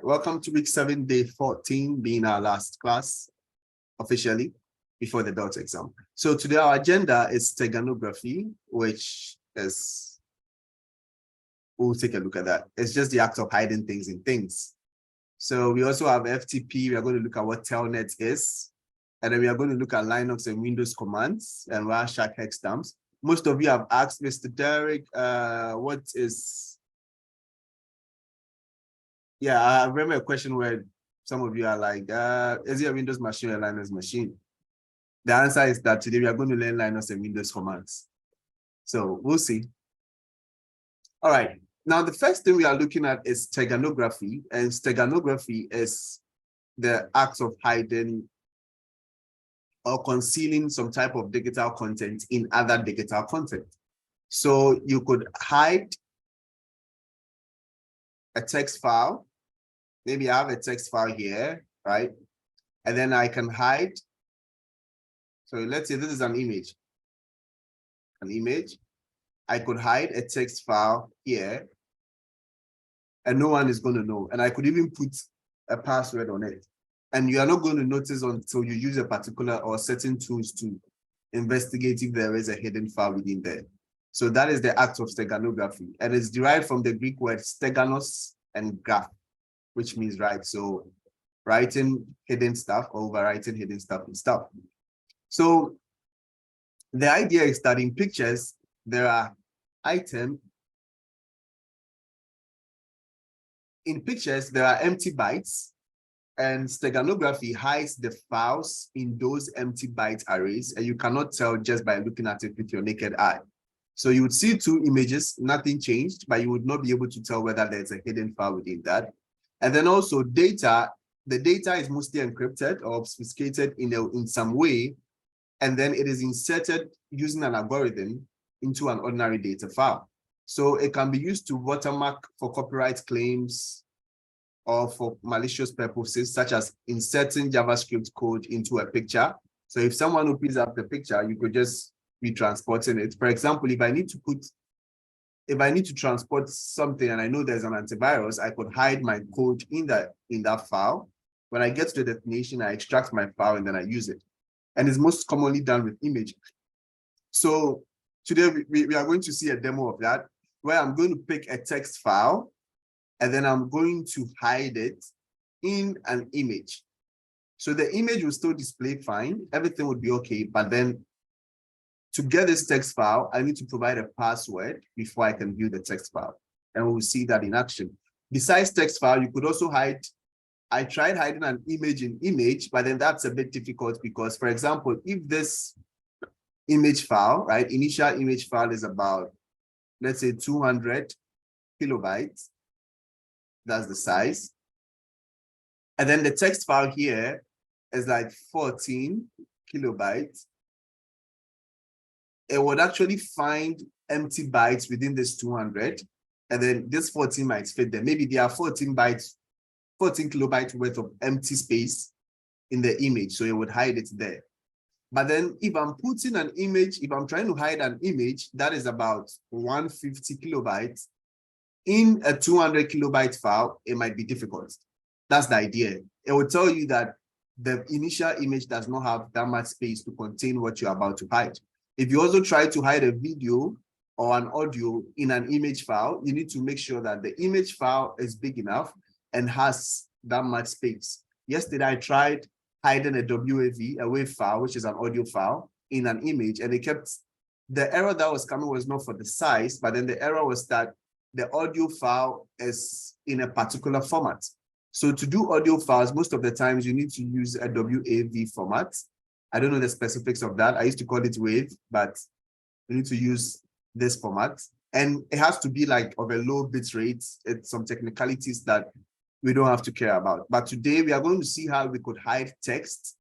welcome to week 7, day 14, being our last class officially before the DOT exam. So today our agenda is steganography, which is, we'll take a look at that. It's just the act of hiding things in things. So we also have FTP. We are going to look at what Telnet is. And then we are going to look at Linux and Windows commands and Wireshark hex dumps. Most of you have asked Mr. Derek, what is... Yeah, I remember a question where some of you are like, is it a Windows machine or a Linux machine? The answer is that today we are going to learn Linux and Windows commands. So we'll see. All right. Now, the first thing we are looking at is steganography. And steganography is the act of hiding or concealing some type of digital content in other digital content. So you could hide a text file. Maybe I have a text file here, right? And then I can hide. So let's say this is an image. I could hide a text file here and no one is going to know. And I could even put a password on it. And you are not going to notice until you use a particular or certain tools to investigate if there is a hidden file within there. So that is the act of steganography. And it's derived from the Greek word steganos and graph, which means write. So writing hidden stuff or overwriting hidden stuff and stuff. So the idea is that in pictures, there are items. In pictures, there are empty bytes, and steganography hides the files in those empty byte arrays, and you cannot tell just by looking at it with your naked eye. So you would see two images, nothing changed, but you would not be able to tell whether there's a hidden file within that. And then also data, the data is mostly encrypted or obfuscated in some way, and then it is inserted using an algorithm into an ordinary data file. So it can be used to watermark for copyright claims or for malicious purposes, such as inserting JavaScript code into a picture. So if someone opens up the picture, you could just be transporting it. For example, if I need to transport something and I know there's an antivirus, I could hide my code in that file. When I get to the destination, I extract my file and then I use it. And it's most commonly done with image. So today we are going to see a demo of that, where I'm going to pick a text file and then I'm going to hide it in an image. So the image will still display fine, everything would be okay, but then to get this text file, I need to provide a password before I can view the text file. And we'll see that in action. Besides text file, you could also hide. I tried hiding an image in image, but then that's a bit difficult because, for example, if this image file, right, initial image file is about, let's say 200 kilobytes, that's the size. And then the text file here is like 14 kilobytes. It would actually find empty bytes within this 200, and then this 14 might fit them. Maybe there are 14 kilobytes worth of empty space in the image, so it would hide it there. But then if I'm putting an image, if I'm trying to hide an image that is about 150 kilobytes in a 200 kilobyte file, it might be difficult. That's the idea. It will tell you that the initial image does not have that much space to contain what you're about to hide. If you also try to hide a video or an audio in an image file, you need to make sure that the image file is big enough and has that much space. Yesterday, I tried hiding a WAV, a WAV file, which is an audio file, in an image, and the error that was coming was not for the size, but then the error was that the audio file is in a particular format. So to do audio files, most of the times you need to use a WAV format. I don't know the specifics of that. I used to call it WAV, but you need to use this format. And it has to be like of a low bit rate. It's some technicalities that we don't have to care about. But today we are going to see how we could hide text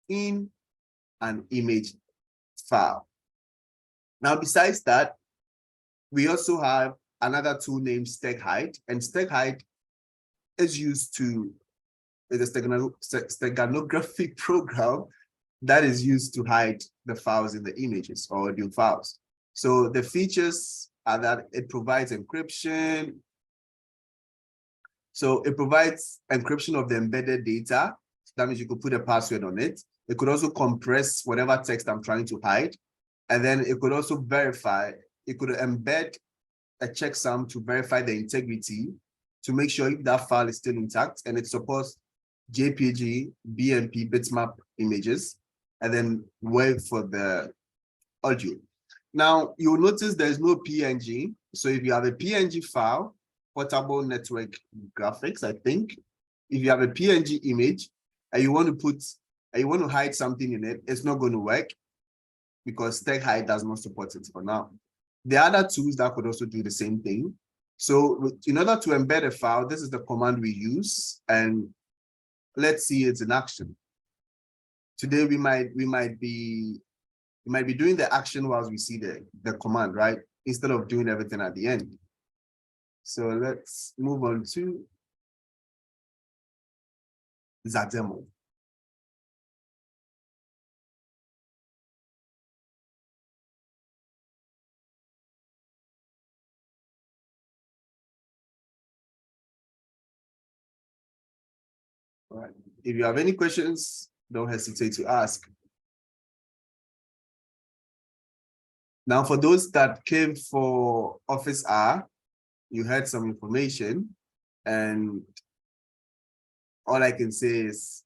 in an image file. Now, besides that, we also have another tool named Steghide, and Steghide is used to, is a steganographic program that is used to hide the files in the images or audio files. So the features are that it provides encryption, So it provides encryption of the embedded data. That means you could put a password on it. It could also compress whatever text I'm trying to hide. And then it could also verify, it could embed a checksum to verify the integrity to make sure if that file is still intact, and it supports JPG, BMP, bitmap images, and then wait for the audio. Now, you'll notice there's no PNG. So if you have a PNG file, portable network graphics, I think, if you have a PNG image and you want to hide something in it, it's not going to work because Steghide does not support it for now. There are other tools that could also do the same thing. So in order to embed a file, this is the command we use, and let's see it's in action. Today we might be doing the action whilst we see the command, right? Instead of doing everything at the end. So let's move on to the demo. All right. If you have any questions, don't hesitate to ask. Now, for those that came for Office R, you heard some information, and all I can say is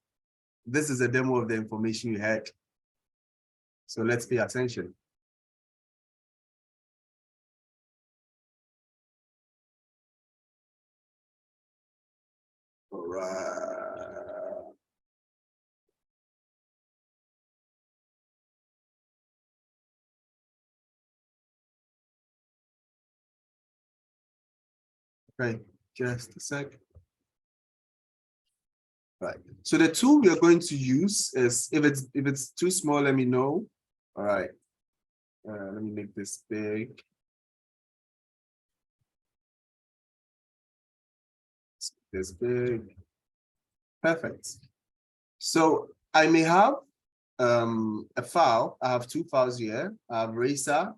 this is a demo of the information you had. So let's pay attention. All right. Okay, just a sec. Right. So the tool we are going to use is, if it's too small, let me know. All right. Let me make this big. This big. Perfect. So I may have a file. I have two files here. I have racer.jpg.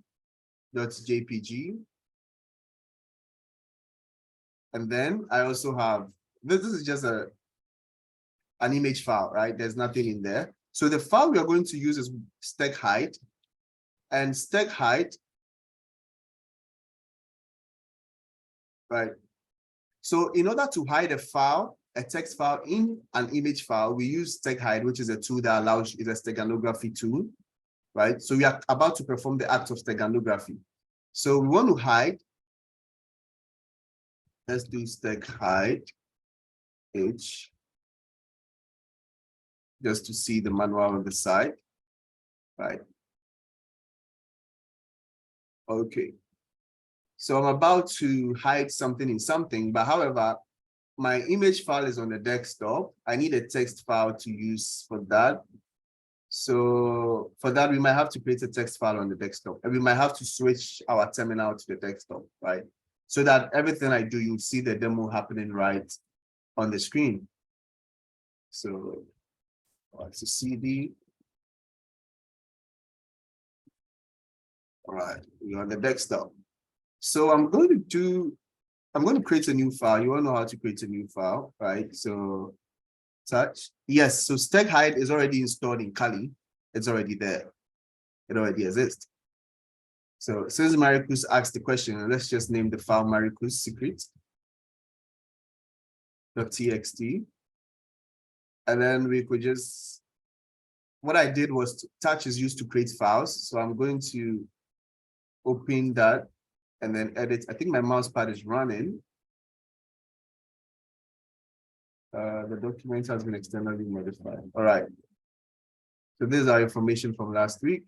And then I also have, this is just an image file, right? There's nothing in there. So the file we are going to use is Steghide. And Steghide, right? So in order to hide a file, a text file in an image file, we use Steghide, which is a tool that allows, is a steganography tool, right? So we are about to perform the act of steganography. So we want to hide. Let's do Steghide H, just to see the manual on the side, right? Okay. So I'm about to hide something in something, but however, my image file is on the desktop. I need a text file to use for that. So for that, we might have to create a text file on the desktop, and we might have to switch our terminal to the desktop, right? So that everything I do, you'll see the demo happening right on the screen. So it's a CD. All right, we're on the desktop. So I'm going to create a new file. You all know how to create a new file, right? So touch. Yes, so Steghide is already installed in Kali. It's already there. It already exists. So since Maricus asked the question, let's just name the file Maricus secret.txt. And then we could just, what I did was touch is used to create files. So I'm going to open that and then edit. I think my mouse pad is running. The document has been externally modified. All right. So this is our information from last week.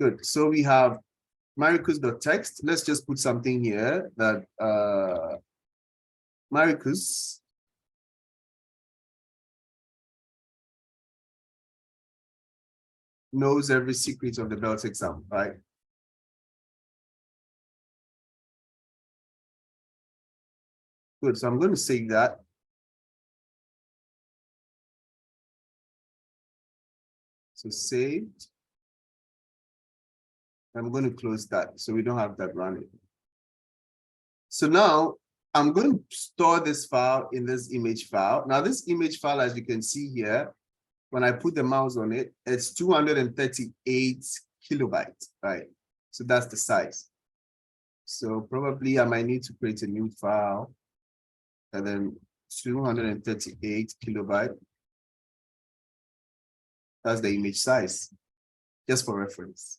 Good. So we have Maricus.text. Let's just put something here that Maricus knows every secret of the belt exam, right? Good. So I'm going to save that. So saved. I'm going to close that so we don't have that running. So now I'm going to store this file in this image file. Now, this image file, as you can see here, when I put the mouse on it, it's 238 kilobytes, right? So that's the size. So probably I might need to create a new file, and then 238 kilobyte. That's the image size, just for reference.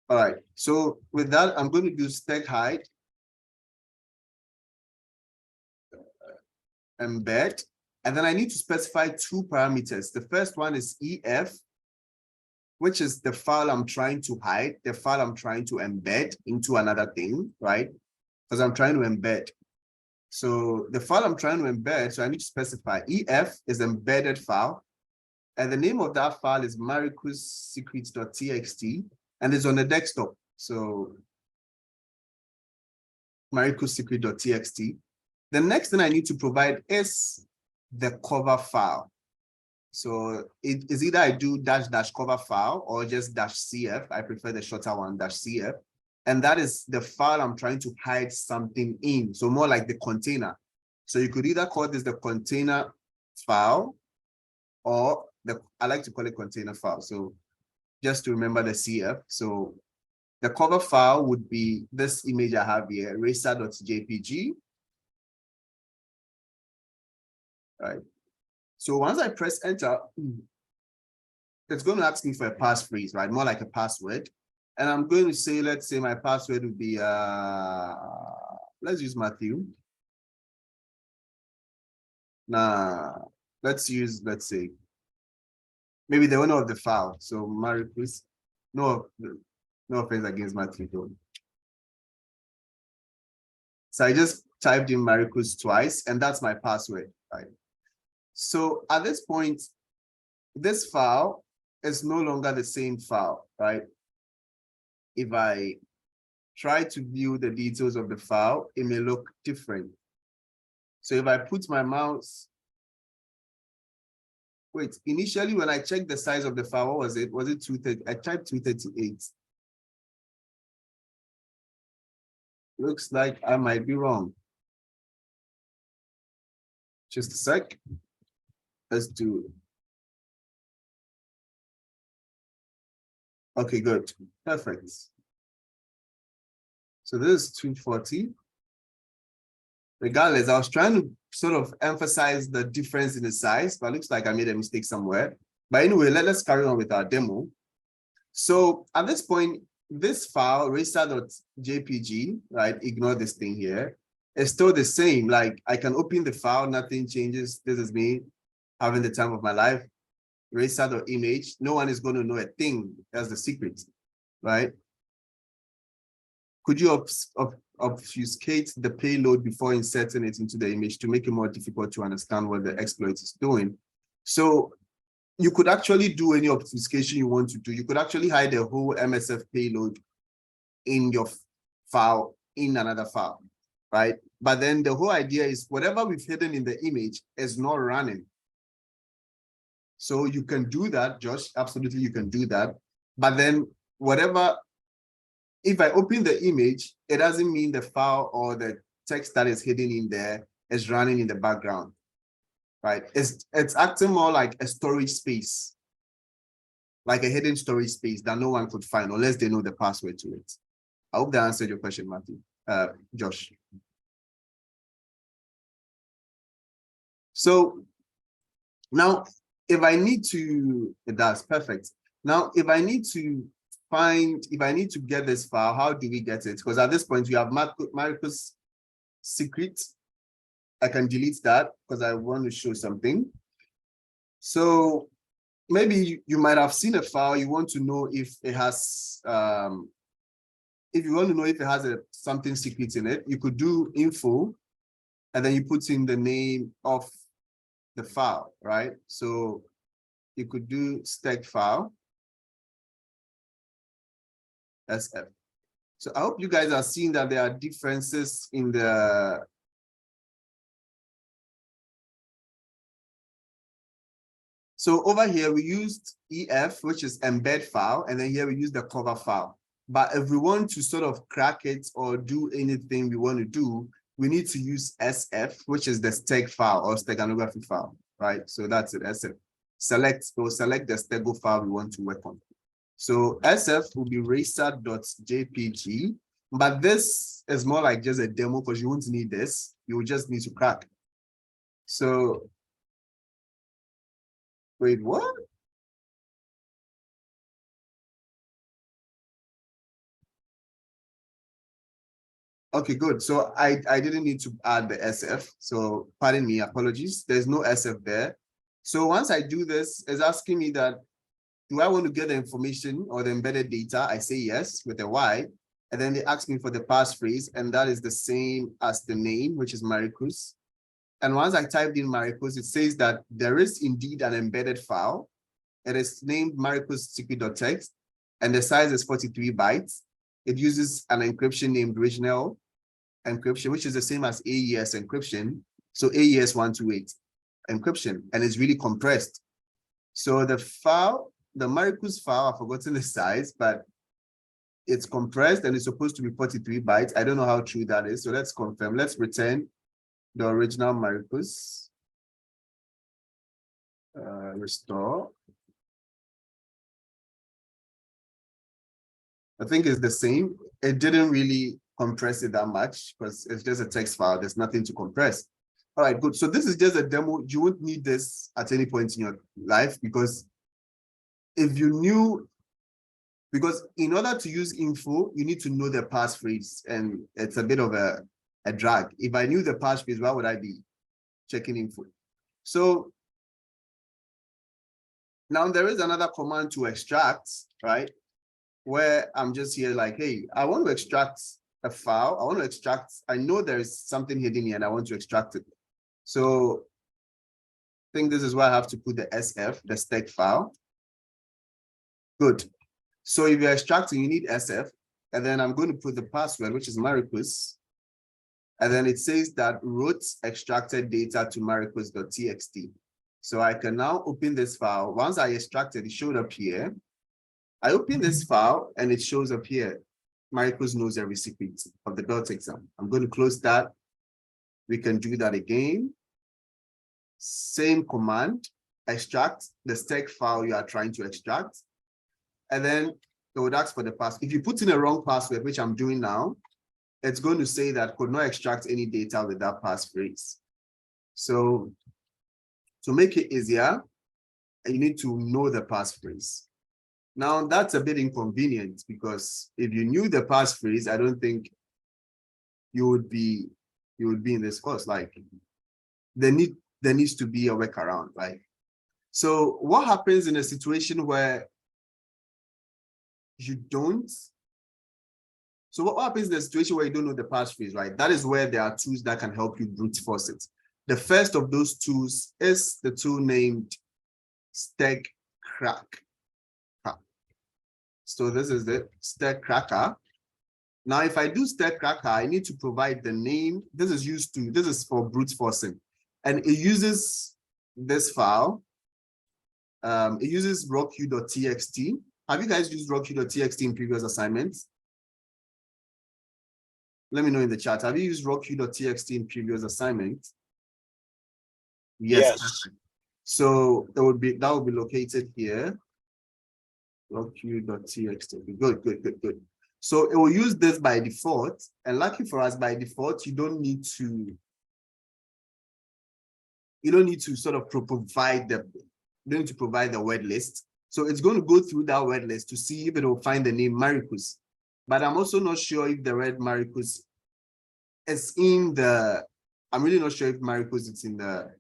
All right, so with that, I'm going to do Steghide embed, and then I need to specify two parameters. The first one is EF, which is the file I'm trying to hide, the file I'm trying to embed into another thing, right? Because I'm trying to embed. So the file I'm trying to embed, so I need to specify EF is embedded file, and the name of that file is marikussecrets.txt, and it's on the desktop. So marikussecret.txt. The next thing I need to provide is the cover file. So it is either I do -- cover file or just -cf. I prefer the shorter one, -cf. And that is the file I'm trying to hide something in. So more like the container. So you could either call this the container file, or I like to call it container file. So just to remember the CF. So the cover file would be this image I have here, racer.jpg. Right. So once I press enter, it's going to ask me for a passphrase, right? More like a password. And I'm going to say, let's say my password would be, let's use Matthew. Nah, let's say, maybe the owner of the file. So Marikus, no offense against Matthew though. So I just typed in Marikus twice, and that's my password, right? So at this point, this file is no longer the same file, right? If I try to view the details of the file, it may look different. So if I put my mouse, wait, initially when I checked the size of the file, what was it? Was it 230? I typed 238. Looks like I might be wrong. Just a sec. Let's do it. Okay, good. Perfect. So this is 240. Regardless, I was trying to sort of emphasize the difference in the size, but it looks like I made a mistake somewhere. But anyway, let's carry on with our demo. So at this point, this file, racer.jpg, right? Ignore this thing here. It's still the same. Like I can open the file, nothing changes. This is me having the time of my life. Racer.image, no one is going to know a thing. That's the secret, right? Could you obfuscate the payload before inserting it into the image to make it more difficult to understand what the exploit is doing? So you could actually do any obfuscation you want to do. You could actually hide the whole MSF payload in your file, in another file, right? But then the whole idea is whatever we've hidden in the image is not running. So you can do that, Josh, absolutely you can do that. But then whatever, if I open the image, it doesn't mean the file or the text that is hidden in there is running in the background, right? It's acting more like a storage space, like a hidden storage space that no one could find unless they know the password to it. I hope that answered your question, Matthew. Josh. So now, if I need to, that's perfect. Now, if I need to get this file, how do we get it? Because at this point, we have Marikus secret. I can delete that because I want to show something. So maybe you might have seen a file. You want to know if it has, if you want to know if it has something secret in it, you could do info, and then you put in the name of the file, right? So you could do steg file SF. So I hope you guys are seeing that there are differences in the So over here, we used EF, which is embed file, and then here we use the cover file. But if we want to sort of crack it or do anything we want to do, we need to use SF, which is the steg file or steganography file, right? So that's it, SF. We'll select the stego file we want to work on. So SF will be racer.jpg, but this is more like just a demo because you won't need this. You will just need to crack. So wait, what? Okay, good. So I didn't need to add the SF. So pardon me, apologies. There's no SF there. So once I do this, it's asking me that, do I want to get the information or the embedded data? I say yes with a Y. And then they ask me for the passphrase, and that is the same as the name, which is Maricruz. And once I typed in Maricruz, it says that there is indeed an embedded file. It is named maricruzsecret.txt, and the size is 43 bytes. It uses an encryption named original encryption, which is the same as AES encryption. So AES 128 encryption, and it's really compressed. So the file, the Maricruz file, I've forgotten the size, but it's compressed and it's supposed to be 43 bytes. I don't know how true that is. So let's confirm. Let's return the original Maricruz. Restore. I think it's the same. It didn't really compress it that much because it's just a text file. There's nothing to compress. All right, good. So this is just a demo. You won't need this at any point in your life because if you knew, because in order to use info, you need to know the passphrase, and it's a bit of a drag. If I knew the passphrase, why would I be checking info? So now there is another command to extract, right? Where I'm just here like, hey, I want to extract a file. I want to extract, I know there's something hidden here and I want to extract it. So I think this is where I have to put the SF, the steg file. Good. So if you're extracting, you need SF, and then I'm going to put the password, which is Maricruz. And then it says that root extracted data to maricruz.txt. So I can now open this file. Once I extracted, it showed up here. I open this file and it shows up here. Maricruz knows every secret of the belt exam. I'm going to close that. We can do that again. Same command, extract the steg file you are trying to extract. And then it would ask for the password. If you put in a wrong password, which I'm doing now, it's going to say that could not extract any data with that passphrase. So to make it easier, you need to know the passphrase. Now that's a bit inconvenient because if you knew the passphrase, I don't think you would be in this course. Like there needs to be a workaround, right? So what happens in a situation where you don't? So what happens in a situation where you don't know the passphrase, right? That is where there are tools that can help you brute force it. The first of those tools is the tool named StegCrack. So this is the StegCracker. Now, if I do StegCracker, I need to provide the name. This is for brute forcing. And it uses this file. It uses rocku.txt. Have you guys used rocku.txt in previous assignments? Let me know in the chat. Have you used rocku.txt in previous assignments? Yes. So that would be located here. Rocku.txt. Good. So it will use this by default, and lucky for us, by default, you don't need to sort of provide the word list. So it's going to go through that word list to see if it will find the name Maricruz. But I'm also not sure if the red Maricruz is in the. I'm really not sure if Maricruz is in the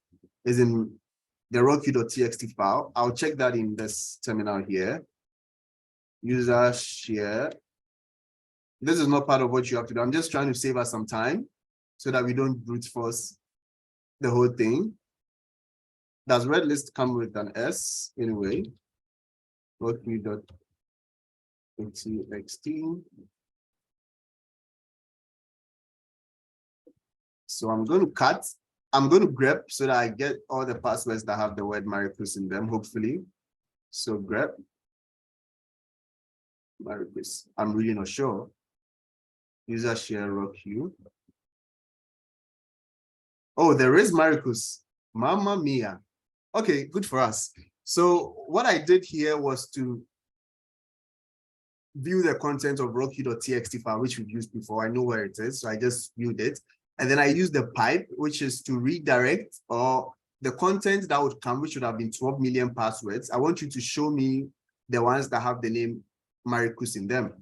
rocku.txt file. I'll check that in this terminal here. User share. This is not part of what you have to do. I'm just trying to save us some time so that we don't brute force the whole thing. Does red list come with an S anyway? Rocku.txt. So I'm going to cut. I'm going to grep so that I get all the passwords that have the word Maricruz in them, hopefully. So grep Maricruz. I'm really not sure. User share rock you. Oh, there is Maricruz. Mamma mia. Okay, good for us. So what I did here was to view the content of rocky.txt file, which we've used before. I know where it is, so I just viewed it. And then I used the pipe, which is to redirect or the content that would come, which would have been 12 million passwords. I want you to show me the ones that have the name Maricruz in them.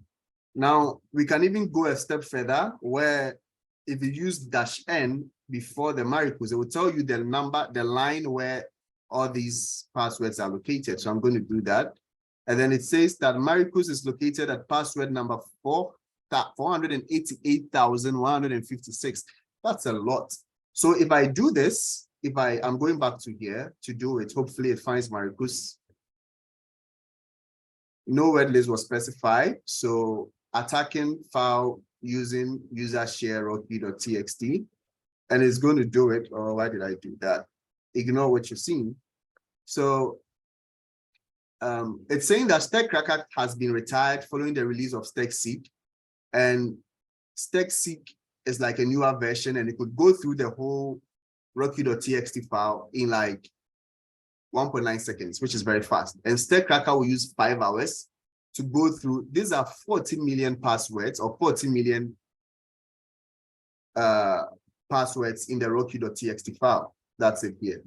Now, we can even go a step further where if you use -n before the Maricruz, it will tell you the number, the line where all these passwords are located. So I'm going to do that. And then it says that Maricruz is located at password number 488,156. That's a lot. So if I do this, I'm going back to here to do it, hopefully it finds Maricruz. No word list was specified. So attacking file using user share rocky.txt, and it's going to do it. Oh, why did I do that? Ignore what you're seeing. So it's saying that Stegcracker has been retired following the release of Stegseek, and Stegseek is like a newer version, and it could go through the whole rocky.txt file in like 1.9 seconds, which is very fast. And Stegcracker will use 5 hours to go through. These are 40 million passwords or 40 million passwords in the rocky.txt file. That's it here.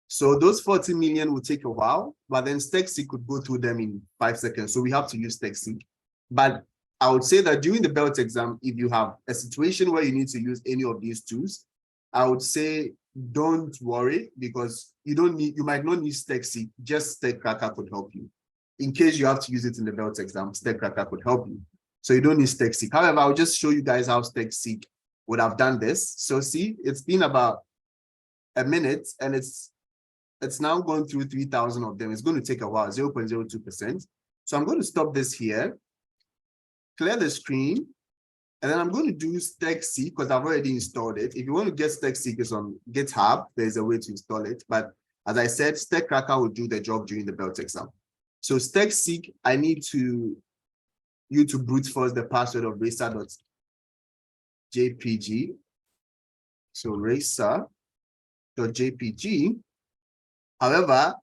So those 40 million will take a while, but then Stegseek could go through them in 5 seconds. So we have to use Stegseek. But I would say that during the belt exam, if you have a situation where you need to use any of these tools, I would say don't worry, because you might not need Stegseek, just Stegcracker could help you. In case you have to use it in the belt exam, Stegcracker could help you. So you don't need Stegseek. However, I'll just show you guys how Stegseek would have done this. So see, it's been about a minute, and it's now gone through 3,000 of them. It's going to take a while, 0.02%. So I'm going to stop this here, clear the screen, and then I'm going to do Stegseek because I've already installed it. If you want to get Stegseek, it's on GitHub. There's a way to install it. But as I said, Stegcracker will do the job during the belt exam. So Stegseek, I need you to brute force the password of racer.jpg. So racer.jpg. However,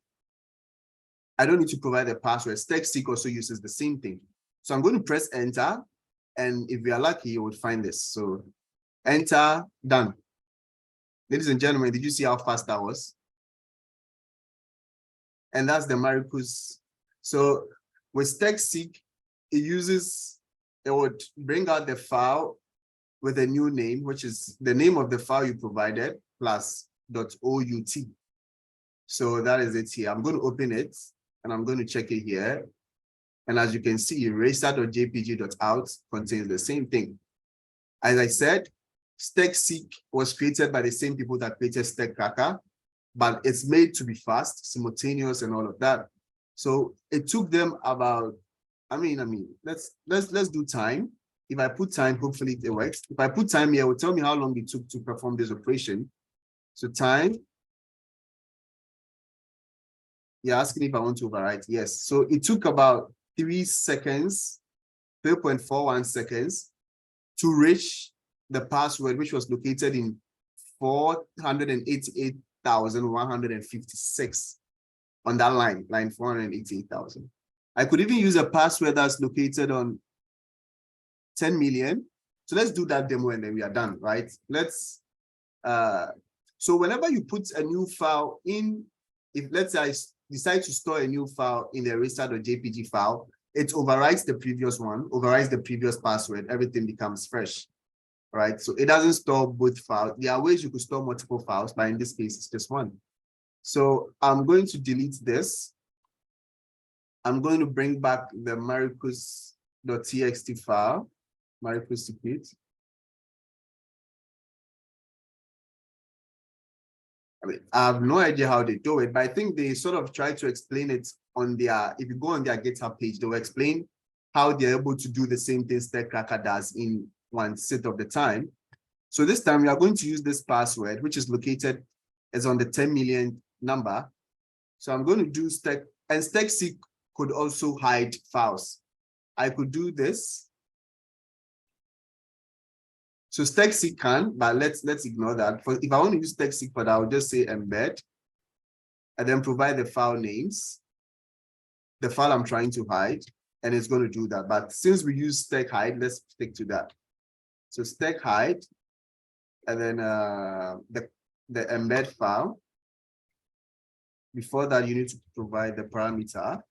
I don't need to provide the password. Stegseek also uses the same thing. So I'm going to press enter. And if we are lucky, you would find this. So enter, done. Ladies and gentlemen, did you see how fast that was? And that's the Maricruz. So with Stegseek, it would bring out the file with a new name, which is the name of the file you provided plus .out. So that is it here. I'm going to open it and I'm going to check it here. And as you can see, racer.jpg.out contains the same thing. As I said, Stegseek was created by the same people that created Stegcracker, but it's made to be fast, simultaneous, and all of that. So it took them about, let's do time. If I put time, hopefully it works. If I put time here, it will tell me how long it took to perform this operation. So time. You're asking if I want to overwrite. Yes. So it took about 3 seconds, 3.41 seconds to reach the password, which was located in 488,156 on that line 488,000. I could even use a password that's located on 10 million. So let's do that demo and then we are done, right? So whenever you put a new file in, if let's say I decide to store a new file in the racer.jpg file, it overwrites the previous one, overwrites the previous password, everything becomes fresh, right? So it doesn't store both files. There are ways you could store multiple files, but in this case, it's just one. So I'm going to delete this. I'm going to bring back the Maricruz.txt file, Maricruz secret. I have no idea how they do it, but I think they sort of try to explain it on their, if you go on their GitHub page, they'll explain how they're able to do the same thing Stegcracker does in 1/6 of the time. So this time we are going to use this password, which is located as on the 10 million number. So I'm going to do stack, and stackseek could also hide files. I could do this. So stackseek can, but let's ignore that. For if I want to use stackseek for that, I'll just say embed and then provide the file names, the file I'm trying to hide, and it's going to do that. But since we use Steghide, let's stick to that. So Steghide, and then the embed file. Before that, you need to provide the parameter.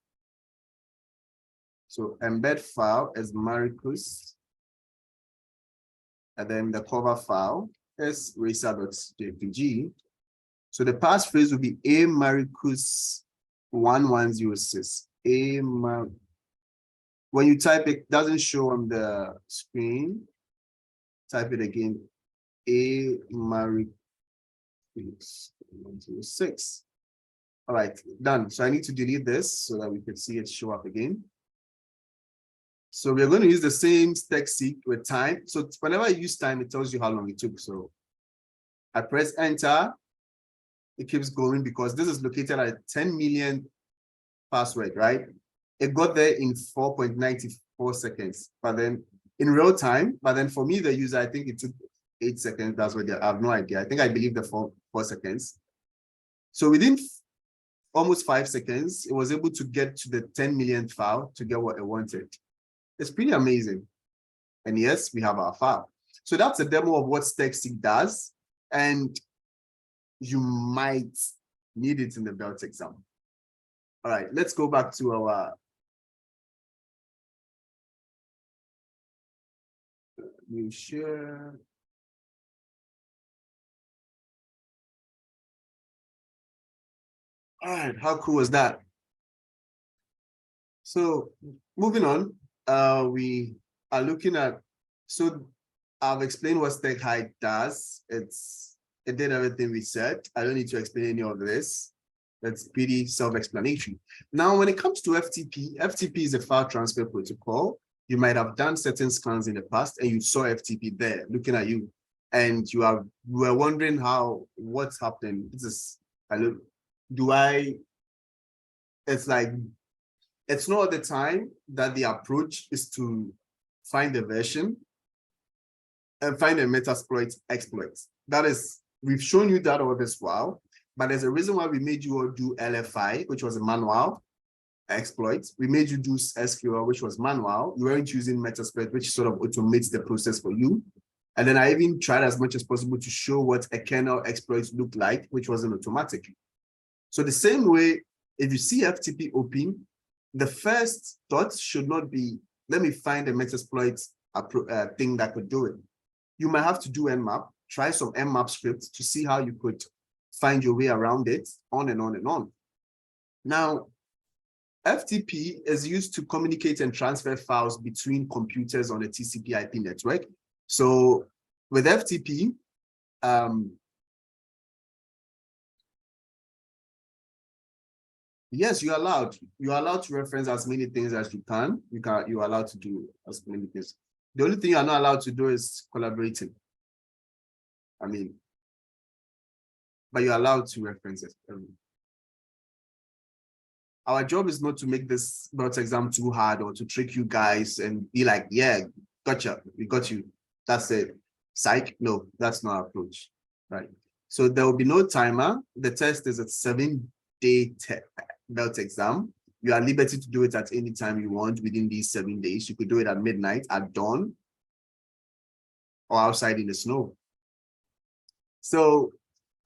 So embed file is Maricus, and then the cover file is racer.jpg. So the passphrase will be a Maricus 1106. When you type it, doesn't show on the screen. Type it again. A Maricus 106. All right, done. So I need to delete this so that we can see it show up again. So we're going to use the same stackseek with time. So whenever you use time, it tells you how long it took. So I press enter. It keeps going because this is located at 10 million password, right? It got there in 4.94 seconds, but then in real time, but then for me, the user, I think it took 8 seconds. That's what I have no idea. I believe the four seconds. So within almost 5 seconds, it was able to get to the 10 millionth file to get what it wanted. It's pretty amazing. And yes, we have our file. So that's a demo of what stackseek does. And you might need it in the belt exam. All right, let's go back to our new share. All right, how cool was that? So moving on, we are looking at, so I've explained what Steghide does. It did everything we said. I don't need to explain any of this. That's pretty self-explanatory. Now, when it comes to FTP is a file transfer protocol. You might have done certain scans in the past and you saw FTP there looking at you. And you were wondering what's happening. It's like, it's not the time that the approach is to find a version and find a Metasploit exploit. That is, we've shown you that all this while, but there's a reason why we made you all do LFI, which was a manual exploit. We made you do SQL, which was manual. You weren't using Metasploit, which sort of automates the process for you. And then I even tried as much as possible to show what a kernel exploit looked like, which wasn't automatic. So the same way, if you see FTP open, the first thought should not be, let me find a Metasploit thing that could do it. You might have to do nmap, try some nmap script to see how you could find your way around it, on and on and on. Now, FTP is used to communicate and transfer files between computers on a TCP/IP network. So with FTP, yes, you're allowed to reference as many things as you can. You're allowed to do as many things. The only thing you're not allowed to do is collaborating. But you're allowed to reference it. Our job is not to make this belt exam too hard or to trick you guys and be like, yeah, gotcha, we got you. That's it. Psych, no, that's not our approach, right? So there will be no timer. The test is a 7-day belt exam. You are at liberty to do it at any time you want within these 7 days. You could do it at midnight, at dawn, or outside in the snow. So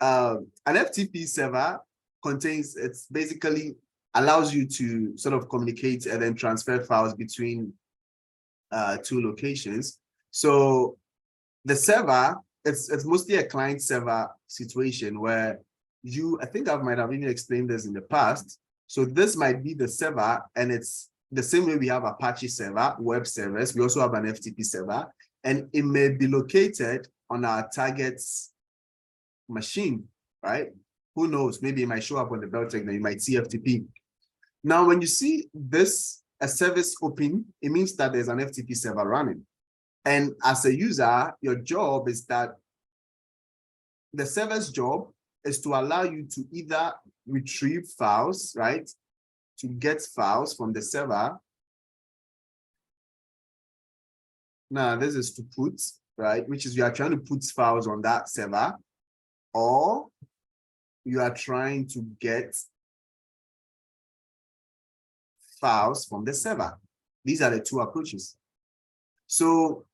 an FTP server contains, it's basically allows you to sort of communicate and then transfer files between two locations. So the server, it's mostly a client server situation where I think I might have even explained this in the past. So this might be the server, and it's the same way we have Apache server, web servers. We also have an FTP server, and it may be located on our target's machine, right? Who knows? Maybe it might show up on the belt and you might see FTP. Now, when you see a service open, it means that there's an FTP server running. And as a user, your job is that the server's job is to allow you to either retrieve files, right? To get files from the server. Now, this is to put, right? Which is you are trying to put files on that server, or you are trying to get files from the server. These are the two approaches. So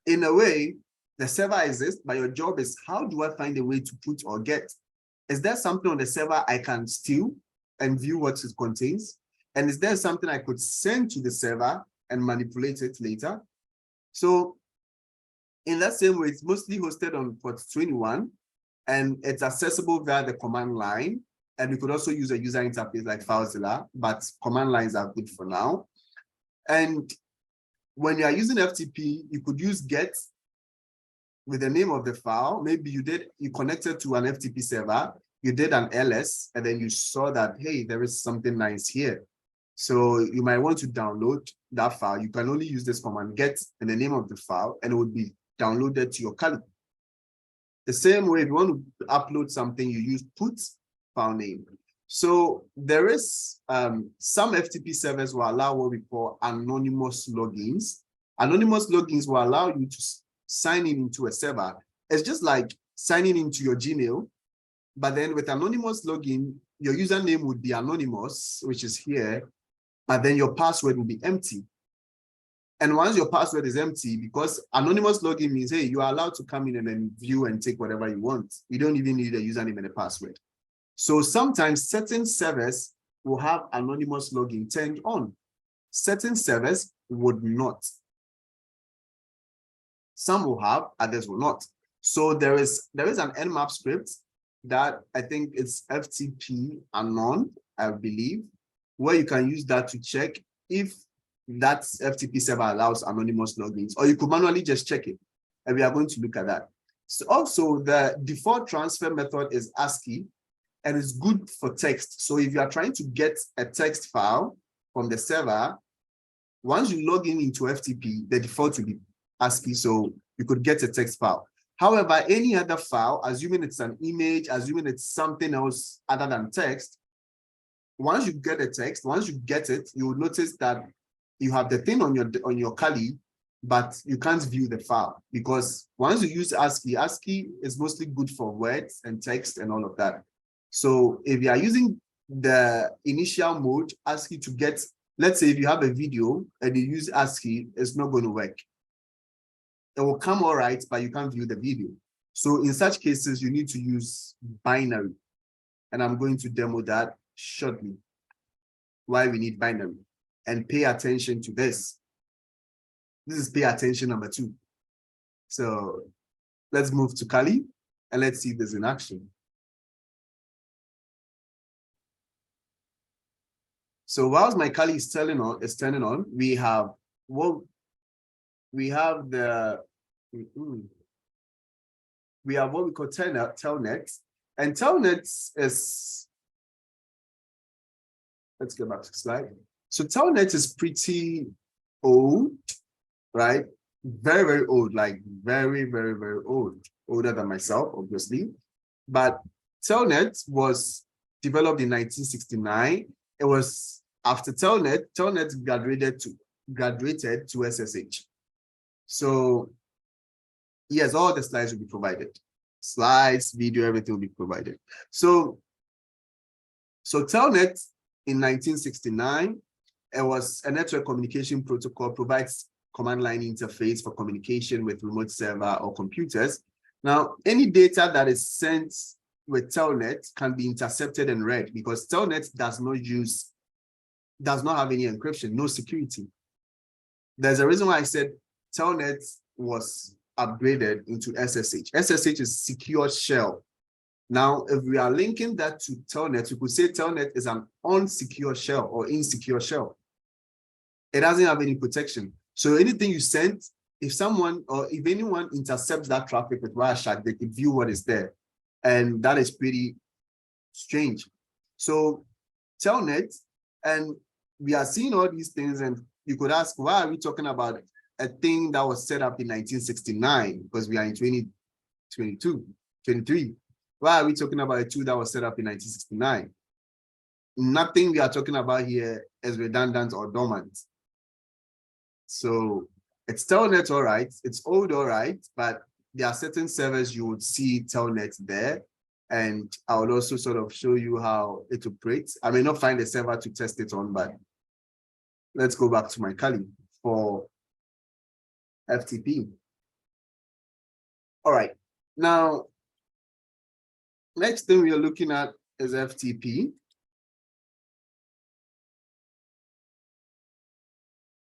in a way, the server exists, but your job is, how do I find a way to put or get? Is there something on the server I can steal and view what it contains? And is there something I could send to the server and manipulate it later? So in that same way, it's mostly hosted on port 21, and it's accessible via the command line. And we could also use a user interface like FileZilla, but command lines are good for now. And when you are using FTP, you could use get with the name of the file. Maybe you connected to an FTP server, you did an ls, and then you saw that, hey, there is something nice here. So you might want to download that file. You can only use this command get and the name of the file, and it would be downloaded to your Kali. The same way, if you want to upload something, you use put file name. So there is some FTP servers will allow what we call anonymous logins. Anonymous logins will allow you to sign in into a server. It's just like signing into your Gmail, but then with anonymous login, your username would be anonymous, which is here, but then your password will be empty. And once your password is empty, because anonymous login means, hey, you are allowed to come in and then view and take whatever you want. You don't even need a username and a password. So sometimes certain servers will have anonymous login turned on. Certain servers would not. Some will have, others will not. So there is an nmap script that I think it's FTP anon, I believe, where you can use that to check if that FTP server allows anonymous logins, or you could manually just check it. And we are going to look at that. So also the default transfer method is ASCII, and it's good for text. So if you are trying to get a text file from the server, once you log in into FTP, the default will be ASCII, so you could get a text file. However, any other file, assuming it's an image, assuming it's something else other than text, once you get a text, once you get it, you will notice that you have the thing on your Kali, but you can't view the file, because once you use ASCII, ASCII is mostly good for words and text and all of that. So if you are using the initial mode, ASCII to get, let's say if you have a video and you use ASCII, it's not going to work. It will come all right, but you can't view the video. So in such cases, you need to use binary. And I'm going to demo that shortly, why we need binary. And pay attention to this. This is pay attention number 2. So let's move to Kali and let's see this in action. So whilst my Kali is turning on, we have what we have we call Telnet, and Telnet is, let's go back to the slide. So Telnet is pretty old, right? Very, very old, like very, very, very old, older than myself, obviously. But Telnet was developed in 1969. It was after Telnet graduated to SSH. So yes, all the slides will be provided. Slides, video, everything will be provided. So Telnet in 1969, it was a network communication protocol, provides command line interface for communication with remote server or computers. Now, any data that is sent with Telnet can be intercepted and read, because Telnet does not have any encryption, no security. There's a reason why I said Telnet was upgraded into SSH. SSH is secure shell. Now, if we are linking that to Telnet, we could say Telnet is an unsecure shell or insecure shell. It doesn't have any protection. So anything you send, if anyone intercepts that traffic with Wireshark, they could view what is there. And that is pretty strange. So Telnet, and we are seeing all these things, and you could ask, why are we talking about a thing that was set up in 1969? Because we are in 2022, 23. Why are we talking about a tool that was set up in 1969? Nothing we are talking about here is redundant or dormant. So it's Telnet, all right. It's old, all right, but there are certain servers you would see Telnet there. And I will also sort of show you how it operates. I may not find a server to test it on, but let's go back to my Kali for FTP. All right. Now, next thing we are looking at is FTP.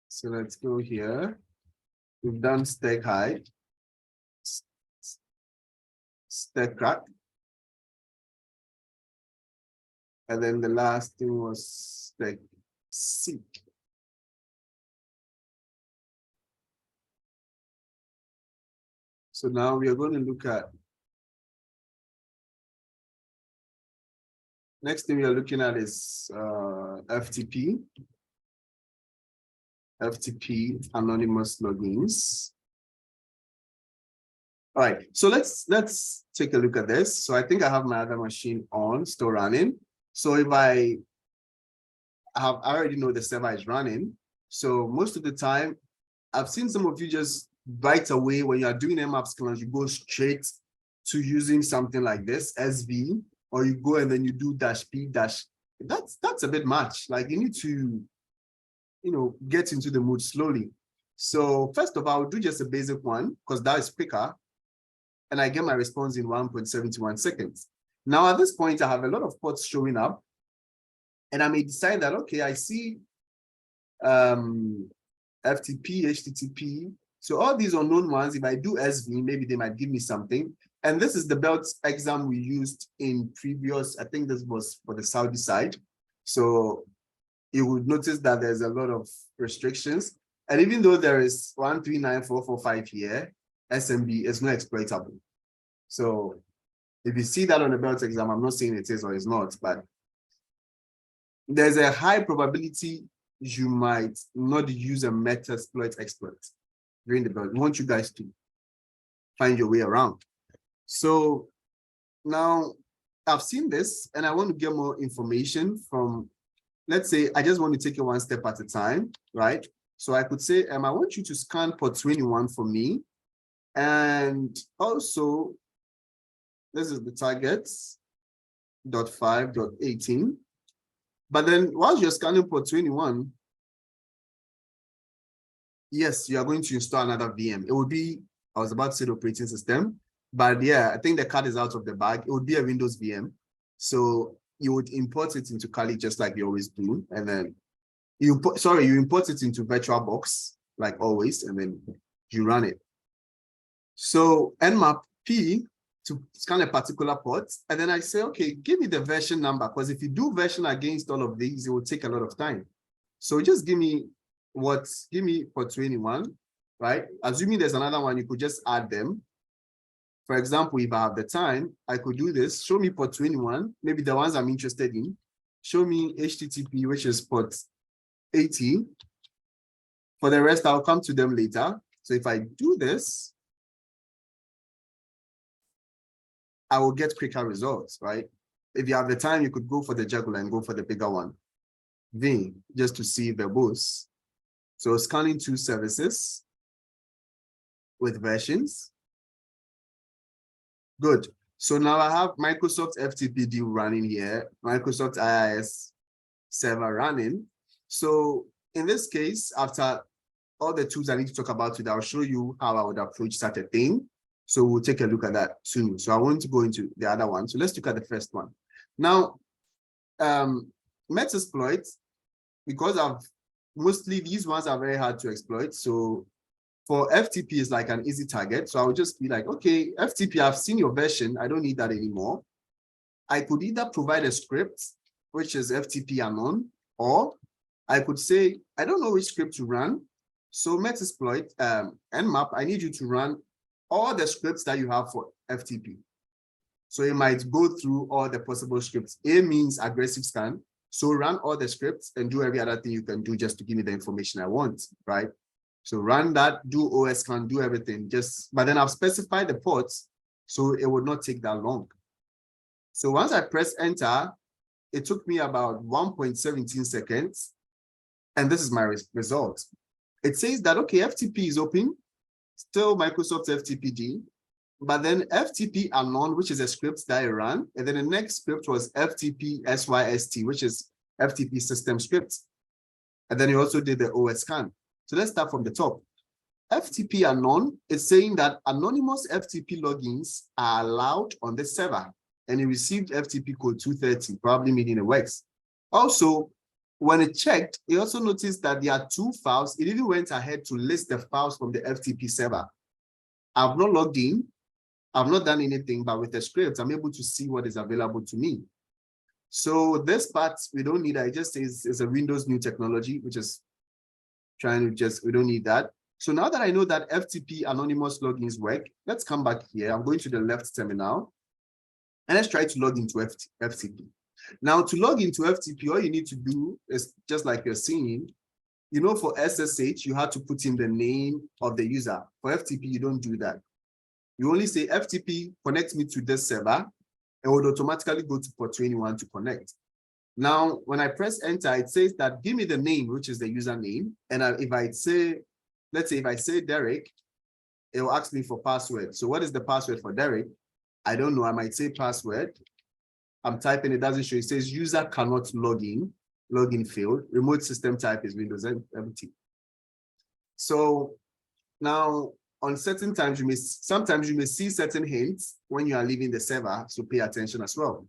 So let's go here. We've done Steghide, Stegcrack. And then the last thing was Steg-seek. So now we are going to look at, next thing we are looking at is FTP anonymous logins. All right, so let's take a look at this. So I think I have my other machine on, still running. So if I already know the server is running. So most of the time, I've seen some of you just right away when you are doing Nmap scans, you go straight to using something like this, SV, or you go and then you do -p dash. That's a bit much. Like you need to, get into the mood slowly. So first of all, I'll do just a basic one because that is quicker. And I get my response in 1.71 seconds. Now, at this point, I have a lot of ports showing up. And I may decide that, okay, I see FTP, HTTP. So all these unknown ones, if I do SV, maybe they might give me something. And this is the belt exam we used in previous, I think this was for the Saudi side. So you would notice that there's a lot of restrictions. And even though there is 139.445 here, SMB is not exploitable. So if you see that on the belt exam, I'm not saying it is or it's not, but there's a high probability you might not use a Metasploit exploit during the belt. We want you guys to find your way around. So now I've seen this and I want to get more information from, let's say, I just want to take it one step at a time, right? So I could say, I want you to scan port 21 for me. And also, this is the targets, .5.18. But then while you're scanning port 21, yes, you are going to install another VM. It would be, I was about to say the operating system, but yeah, I think the cat is out of the bag. It would be a Windows VM. So you would import it into Kali just like you always do. And then you import it into VirtualBox like always, and then you run it. So Nmap P to scan a particular port, and then I say, okay, give me the version number, because if you do version against all of these, it will take a lot of time. So just give me port 21, right? Assuming there's another one, you could just add them. For example, if I have the time, I could do this. Show me port 21, maybe the ones I'm interested in. Show me HTTP, which is port 80. For the rest, I'll come to them later. So if I do this, I will get quicker results, right? If you have the time, you could go for the jugular and go for the bigger one. V, just to see the boost. So scanning 2 services with versions. Good. So now I have Microsoft FTP Demo running here, Microsoft IIS server running. So in this case, after all the tools I need to talk about today, I'll show you how I would approach such a thing. So we'll take a look at that too. So I want to go into the other one. So let's look at the first one. Now, Metasploit, because mostly these ones are very hard to exploit. So for FTP is like an easy target. So I would just be like, okay, FTP, I've seen your version. I don't need that anymore. I could either provide a script, which is FTP anon, or I could say, I don't know which script to run. So Metasploit, Nmap, I need you to run all the scripts that you have for FTP. So it might go through all the possible scripts. A means aggressive scan. So run all the scripts and do every other thing you can do just to give me the information I want, right? So run that, do OS scan, do everything. But then I've specified the ports, so it would not take that long. So once I press enter, it took me about 1.17 seconds. And this is my result. It says that, okay, FTP is open, still Microsoft FTPD, but then FTP anon, which is a script that I ran. And then the next script was FTP SYST, which is FTP system script. And then you also did the OS scan. So let's start from the top. FTP anon is saying that anonymous FTP logins are allowed on the server. And it received FTP code 230, probably meaning it works. Also, when it checked, it also noticed that there are 2 files. It even went ahead to list the files from the FTP server. I've not logged in. I've not done anything, but with the script, I'm able to see what is available to me. So this part, we don't need. I just say it's a Windows new technology, which is trying to we don't need that. So now that I know that FTP anonymous logins work, let's come back here. I'm going to the left terminal. And let's try to log into FTP. Now, to log into FTP, all you need to do is just like you're seeing, you know, for SSH, you have to put in the name of the user. For FTP, you don't do that. You only say FTP connect me to this server, and would automatically go to port 21 to connect. Now, when I press enter, it says that give me the name, which is the username. And if I say, let's say if I say Derek, it will ask me for password. So what is the password for Derek? I don't know. I might say password. I'm typing, it doesn't show. It says user cannot log in. Login failed. Remote system type is Windows empty. So now on certain times, sometimes you may see certain hints when you are leaving the server. So pay attention as well.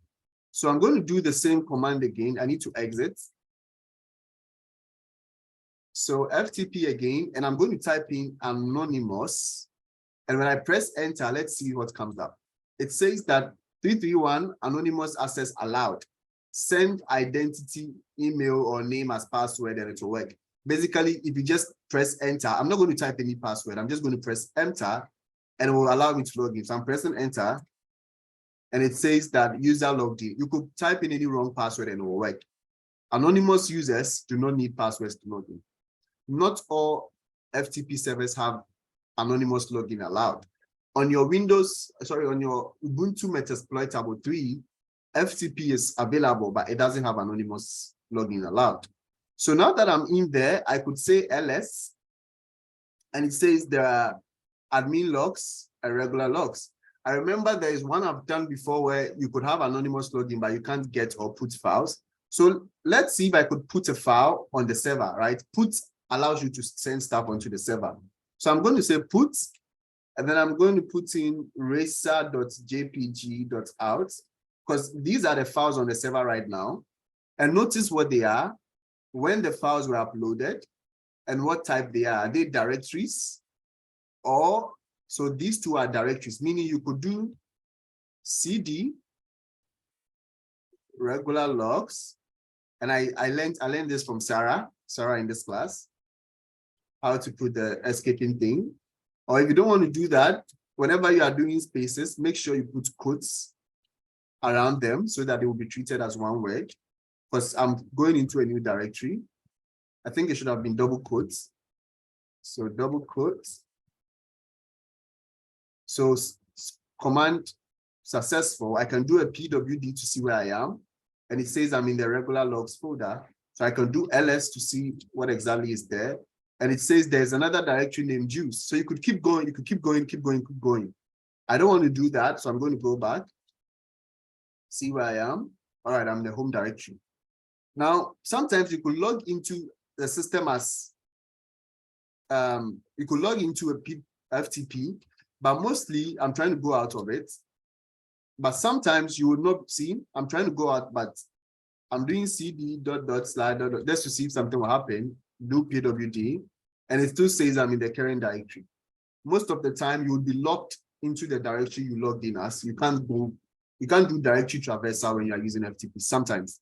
So I'm going to do the same command again. I need to exit. So FTP again, and I'm going to type in anonymous. And when I press enter, let's see what comes up. It says that 331 anonymous access allowed. Send identity, email, or name as password, and it will work. Basically, if you just press enter, I'm not going to type any password. I'm just going to press enter, and it will allow me to log in. So I'm pressing enter, and it says that user logged in. You could type in any wrong password, and it will work. Anonymous users do not need passwords to log in. Not all FTP servers have anonymous login allowed. On your Windows, on your Ubuntu Metasploitable 3, FTP is available, but it doesn't have anonymous login allowed. So now that I'm in there, I could say ls, and it says there are admin logs and regular logs. I remember there is one I've done before where you could have anonymous login, but you can't get or put files. So let's see if I could put a file on the server, right? Put allows you to send stuff onto the server. So I'm going to say put, and then I'm going to put in racer.jpg.out, because these are the files on the server right now. And notice what they are, when the files were uploaded, and what type they are. Are they directories? Or, so these two are directories, meaning you could do cd, regular logs, and I learned this from Sarah in this class, how to put the escaping thing. Or if you don't want to do that, whenever you are doing spaces, make sure you put quotes around them so that they will be treated as one word. Because I'm going into a new directory. I think it should have been double quotes. So double quotes. So command successful. I can do a pwd to see where I am. And it says I'm in the regular logs folder. So I can do ls to see what exactly is there. And it says there's another directory named juice. So you could keep going, you could keep going, keep going, keep going. I don't want to do that, so I'm going to go back, see where I am. All right, I'm in the home directory. Now, sometimes you could log into the system as, you could log into a FTP, but mostly I'm trying to go out of it. But sometimes you will not see, I'm trying to go out, but I'm doing cd ... slide ... just to see if something will happen. Do pwd, and it still says I'm in the current directory. Most of the time you will be locked into the directory you logged in as. You can't do directory traversal when you are using FTP sometimes.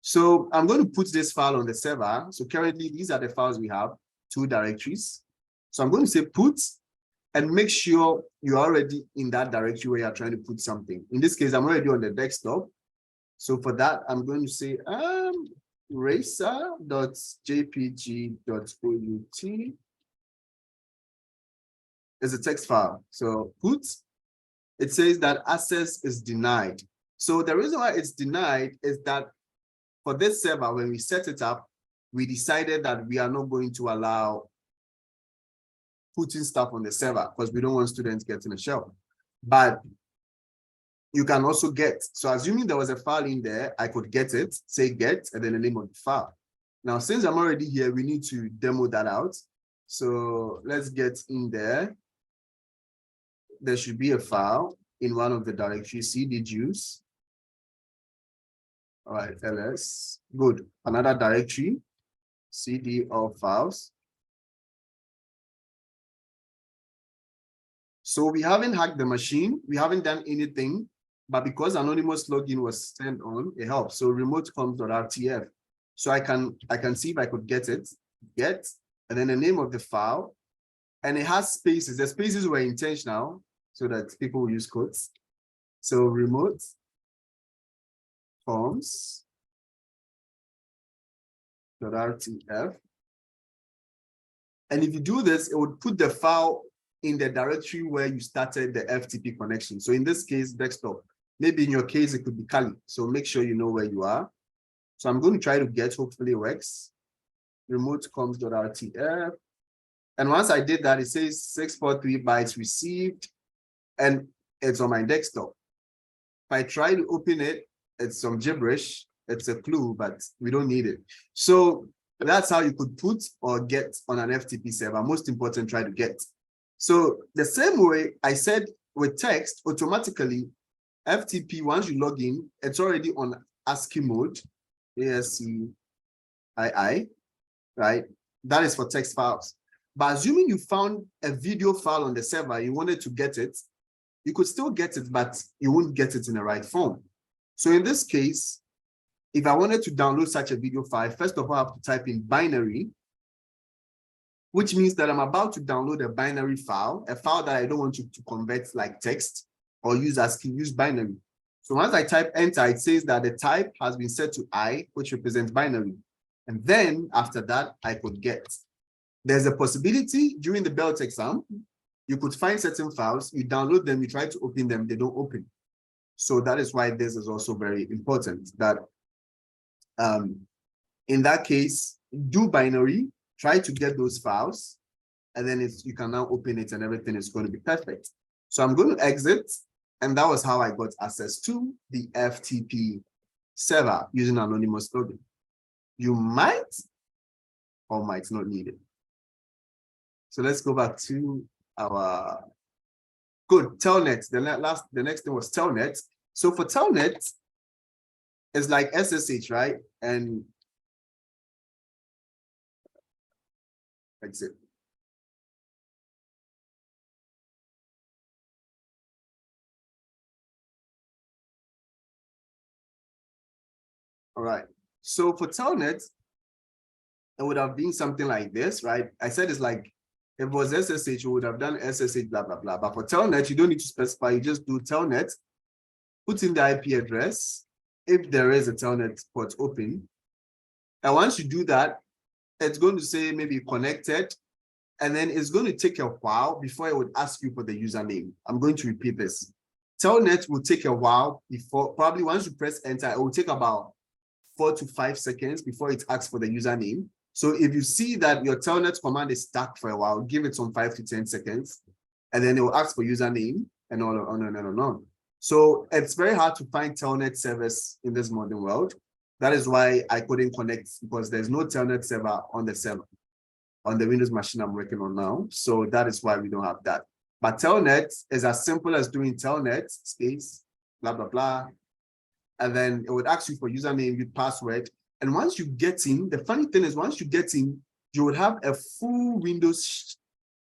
So I'm going to put this file on the server. So currently these are the files we have, 2 directories. So I'm going to say put, and make sure you're already in that directory where you're trying to put something. In this case, I'm already on the desktop. So for that, I'm going to say racer.jpg.out is a text file. So put, it says that access is denied. So the reason why it's denied is that for this server, when we set it up, we decided that we are not going to allow putting stuff on the server because we don't want students getting a shell. But you can also get. So assuming there was a file in there, I could get it, say get, and then the name of the file. Now, since I'm already here, we need to demo that out. So let's get in there. There should be a file in one of the directories, cd juice. All right, ls, good. Another directory, cd all files. So we haven't hacked the machine. We haven't done anything, but because anonymous login was turned on, it helps. So remote.conf.rtf. So I can see if I could get it, get, and then the name of the file, and it has spaces. The spaces were intentional so that people will use quotes. So remote forms.rtf. And if you do this, it would put the file in the directory where you started the FTP connection. So in this case, desktop. Maybe in your case, it could be Kali. So make sure you know where you are. So I'm going to try to get, hopefully it works. Remote comms.rtf. And once I did that, it says 643 bytes received, and it's on my desktop. If I try to open it, it's some gibberish. It's a clue, but we don't need it. So that's how you could put or get on an FTP server. Most important, try to get. So the same way I said with text, automatically FTP, once you log in, it's already on ASCII mode, ASCII, right? That is for text files. But assuming you found a video file on the server, you wanted to get it, you could still get it, but you won't get it in the right form. So in this case, if I wanted to download such a video file, first of all, I have to type in binary, which means that I'm about to download a binary file, a file that I don't want you to convert like text or use ASCII, use binary. So once I type enter, it says that the type has been set to I, which represents binary. And then after that, I could get. There's a possibility during the BELT exam, you could find certain files, you download them, you try to open them, they don't open. So that is why this is also very important, that in that case, do binary, try to get those files, and then you can now open it and everything is going to be perfect. So I'm going to exit, and that was how I got access to the FTP server using anonymous login. You might or might not need it. So let's go back to our good Telnet. The next thing was Telnet. So for Telnet, it's like SSH, right? And exit. All right. So for Telnet, it would have been something like this, right? I said it's like, if it was SSH, you would have done SSH, blah, blah, blah. But for Telnet, you don't need to specify. You just do Telnet, put in the IP address, if there is a Telnet port open. And once you do that, it's going to say maybe connected, and then it's going to take a while before it would ask you for the username. I'm going to repeat this. Telnet will take a while before, probably once you press enter, it will take about 4 to 5 seconds before it asks for the username. So if you see that your Telnet command is stuck for a while, give it some 5 to 10 seconds, and then it will ask for username and on and on. So it's very hard to find Telnet servers in this modern world. That is why I couldn't connect, because there's no Telnet server on the server, on the Windows machine I'm working on now. So that is why we don't have that. But Telnet is as simple as doing Telnet space, blah, blah, blah. And then it would ask you for username with password. And once you get in, the funny thing is once you get in, you would have a full Windows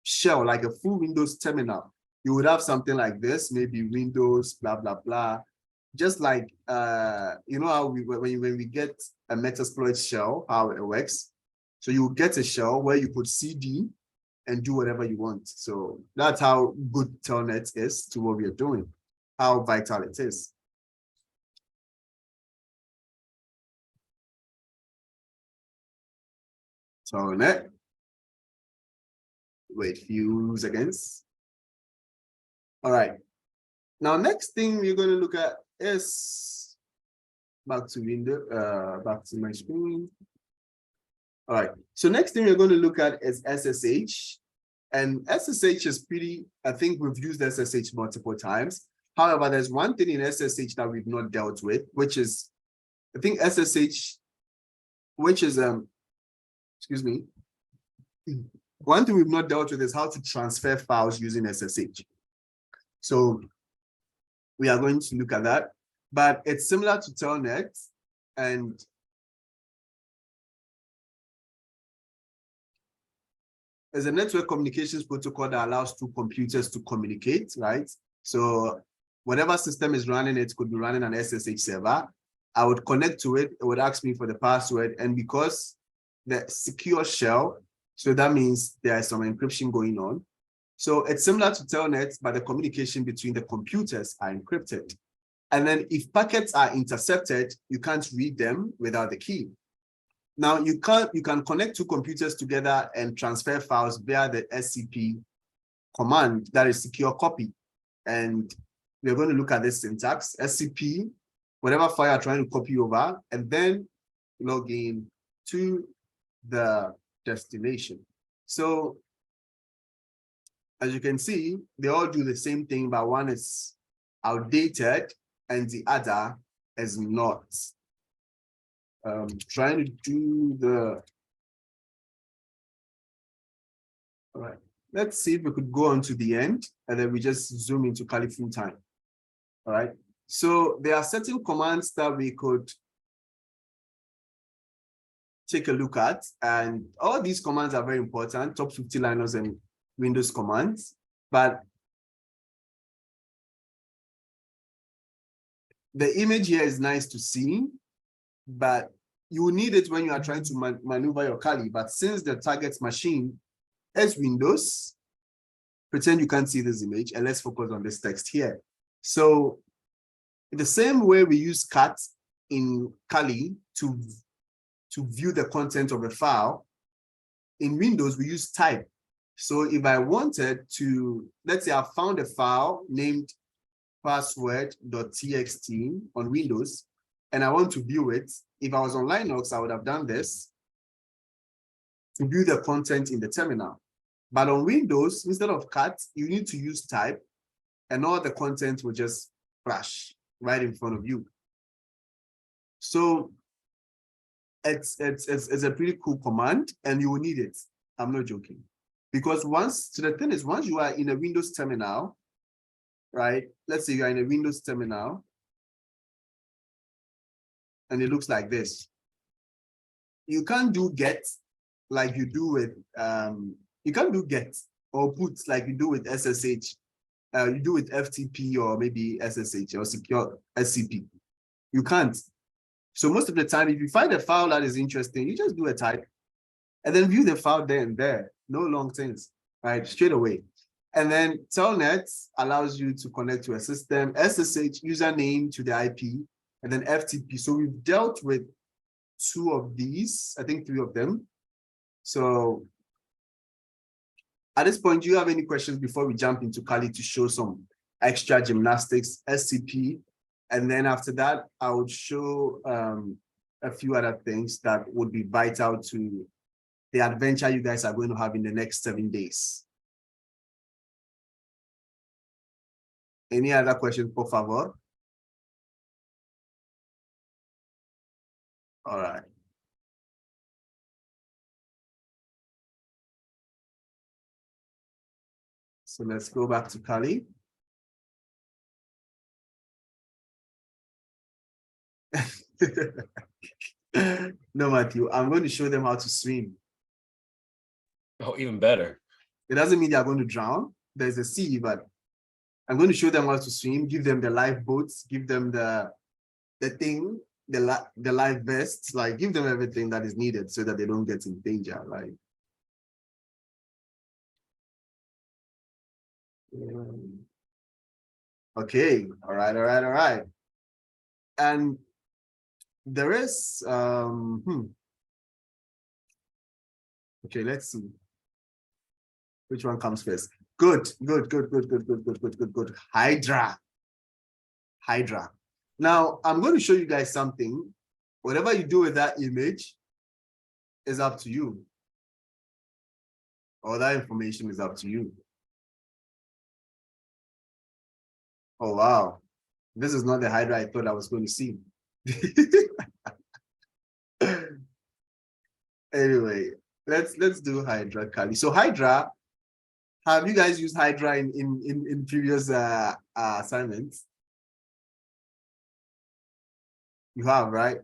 shell, like a full Windows terminal. You would have something like this, maybe Windows, blah, blah, blah. Just like, you know how when we get a Metasploit shell, how it works. So you get a shell where you put CD and do whatever you want. So that's how good Telnet is to what we are doing, how vital it is. Telnet. Wait, few seconds. All right. Now, next thing we're going to look at is back to window, back to my screen. All right. So next thing we're going to look at is SSH. And SSH is pretty, I think we've used SSH multiple times. However, there's one thing in SSH that we've not dealt with, which is, I think SSH, which is, excuse me. One thing we've not dealt with is how to transfer files using SSH. So we are going to look at that, but it's similar to Telnet, and there's a network communications protocol that allows two computers to communicate, right? So whatever system is running, it could be running an SSH server. I would connect to it, it would ask me for the password, and because the secure shell, so that means there is some encryption going on. So it's similar to Telnet, but the communication between the computers are encrypted. And then if packets are intercepted, you can't read them without the key. Now you can connect two computers together and transfer files via the SCP command, that is secure copy. And we're going to look at this syntax, SCP, whatever file you're trying to copy over, and then log in to the destination. So as you can see, they all do the same thing, but one is outdated and the other is not. Trying to do the, all right, let's see if we could go on to the end and then we just zoom into Kali full time. All right, so there are certain commands that we could take a look at, and all these commands are very important, top 50 liners and Windows commands, but the image here is nice to see, but you need it when you are trying to maneuver your Kali. But since the target machine is Windows, pretend you can't see this image, and let's focus on this text here. So the same way we use cat in Kali to view the content of a file, in Windows we use type. So if I wanted to, let's say I found a file named password.txt on Windows, and I want to view it. If I was on Linux, I would have done this to view the content in the terminal. But on Windows, instead of cat, you need to use type, and all the content will just flash right in front of you. So it's a pretty cool command, and you will need it. I'm not joking. Because once you are in a Windows terminal, right? Let's say you are in a Windows terminal, and it looks like this. You can't do get like you do with, you can't do get or put like you do with SSH. You do with FTP or maybe SSH or secure SCP. You can't. So most of the time, if you find a file that is interesting, you just do a type and then view the file there and there. No long things, right? Straight away. And then Telnet allows you to connect to a system, SSH username to the IP, and then FTP. So we've dealt with 2 of these, I think 3 of them. So at this point, do you have any questions before we jump into Kali to show some extra gymnastics, SCP? And then after that, I would show a few other things that would be vital to the adventure you guys are going to have in the next 7 days. Any other questions, por favor? All right. So let's go back to Kali. No, Matthew, I'm going to show them how to swim. Oh, even better. It doesn't mean they're going to drown. There's a sea, but I'm going to show them how to swim, give them the lifeboats, give them the thing, the life vests, like give them everything that is needed so that they don't get in danger. Like, okay, all right. And there is okay, let's see which one comes first. Good. Hydra. Now, I'm going to show you guys something. Whatever you do with that image is up to you. All that information is up to you. Oh, wow. This is not the Hydra I thought I was going to see. Anyway, let's do Hydra, Kali. So Hydra, have you guys used Hydra in previous assignments? You have, right?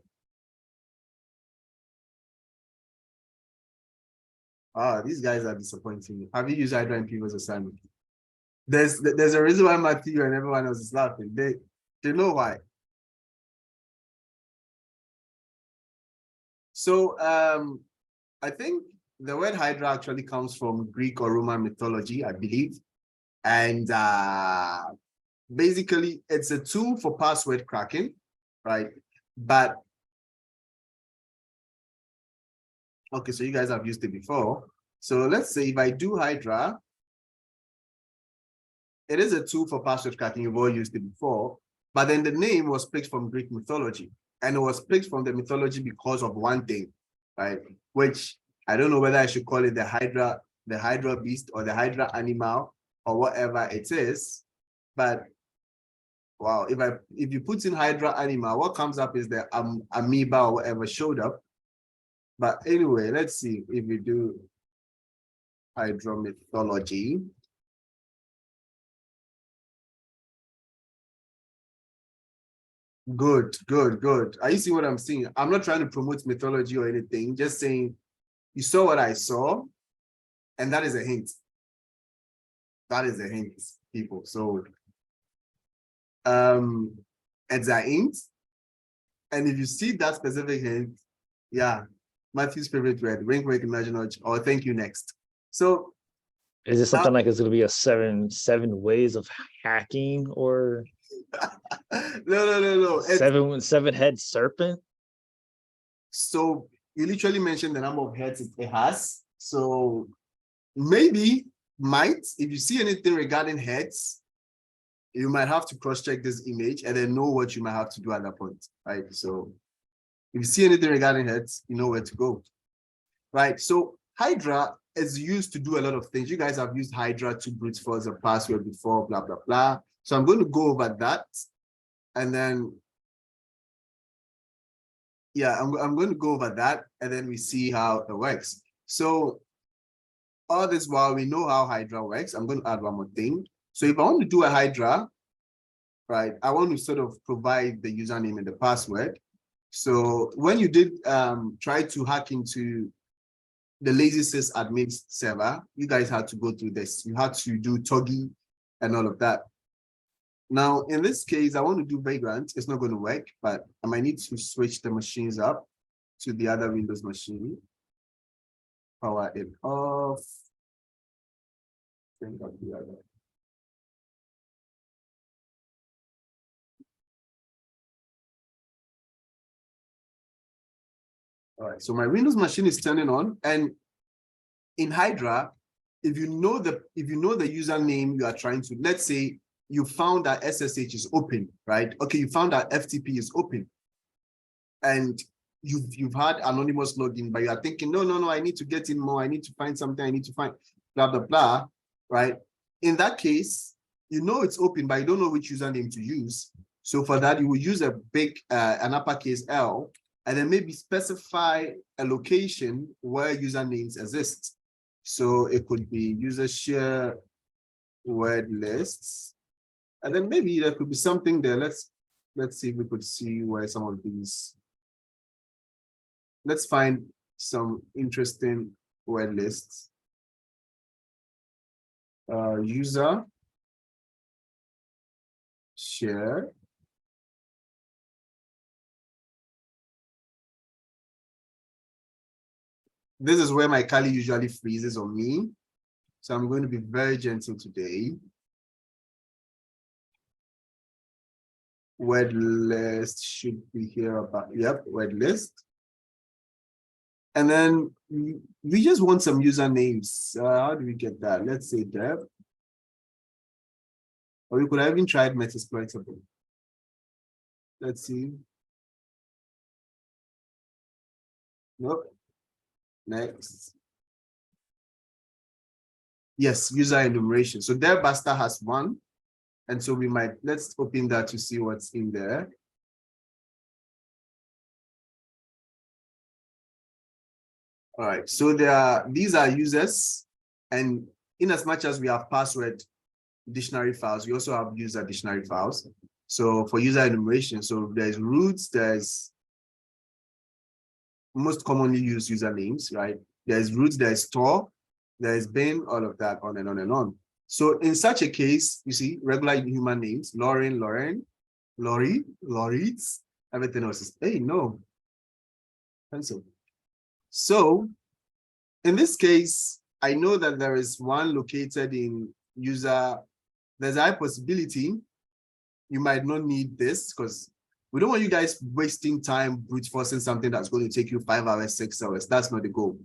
Ah, these guys are disappointing me. Have you used Hydra in previous assignments? There's a reason why Matthew and everyone else is laughing. They know why. So I think the word Hydra actually comes from Greek or Roman mythology, I believe. And basically, it's a tool for password cracking, right? But, okay, so you guys have used it before. So let's say if I do Hydra, it is a tool for password cracking. You've all used it before. But then the name was picked from Greek mythology. And it was picked from the mythology because of one thing, right? Which I don't know whether I should call it the Hydra beast or the Hydra animal or whatever it is. But wow, if you put in Hydra animal, what comes up is the amoeba or whatever showed up. But anyway, let's see if we do Hydra mythology. Good. Are you seeing what I'm seeing? I'm not trying to promote mythology or anything, just saying you saw what I saw, and that is a hint. That is a hint, people. So it's a hint. And if you see that specific hint, yeah, Matthew's favorite word, wink, wink, nudge, or thank you next. So is it something like it's going to be a seven ways of hacking or no. Seven-head serpent? So you literally mentioned the number of heads it has. So maybe if you see anything regarding heads, you might have to cross-check this image and then know what you might have to do at that point, right? So if you see anything regarding heads, you know where to go, right? So Hydra is used to do a lot of things. You guys have used Hydra to brute force a password before, blah, blah, blah. So I'm going to go over that. And then, yeah, I'm going to go over that. And then we see how it works. So all this while we know how Hydra works, I'm going to add one more thing. So if I want to do a Hydra, right, I want to sort of provide the username and the password. So when you did try to hack into the lazy sys admin server, you guys had to go through this. You had to do Toggy and all of that. Now, in this case, I want to do Vagrant. It's not going to work, but I might need to switch the machines up to the other Windows machine. Power it off. Think of the other. All right, so my Windows machine is turning on, and in Hydra, if you know the username you are trying to, let's say you found that SSH is open, right? Okay, you found that FTP is open, and you've had anonymous login, but you are thinking, no, I need to get in more, I need to find something, I need to find blah blah blah, right? In that case, you know it's open, but you don't know which username to use. So for that, you will use a big an uppercase L, and then maybe specify a location where usernames exist. So it could be user share word lists. And then maybe there could be something there. Let's see if we could see where some of these. Let's find some interesting word lists. User share. This is where my Kali usually freezes on me. So I'm going to be very gentle today. Word list should be here about, yep, word list. And then we just want some usernames. How do we get that? Let's say dev. Or we could have even tried Metasploitable. Let's see. Nope. Next. Yes, user enumeration. So there Basta has one. And so we might, let's open that to see what's in there. All right, so these are users, and in as much as we have password dictionary files, we also have user dictionary files. So for user enumeration, so there's roots, there's most commonly used usernames, right? There's roots, there's store, there's bin, all of that, on and on and on. So in such a case, you see regular human names, Lauren, Laurie, Laurits, everything else is, hey, no, pencil. So in this case, I know that there is one located in user. There's a high possibility you might not need this because we don't want you guys wasting time brute forcing something that's going to take you 5 hours, 6 hours. That's not the goal.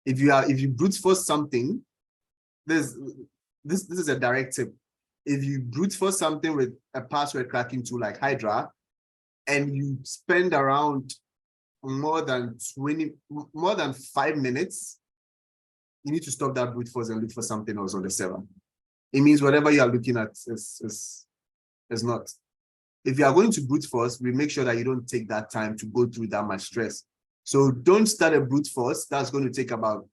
If you brute force something, this is a direct tip. If you brute force something with a password cracking tool like Hydra, and you spend around more than 5 minutes, you need to stop that brute force and look for something else on the server. It means whatever you are looking at is not. If you are going to brute force, we make sure that you don't take that time to go through that much stress. So don't start a brute force. That's going to take about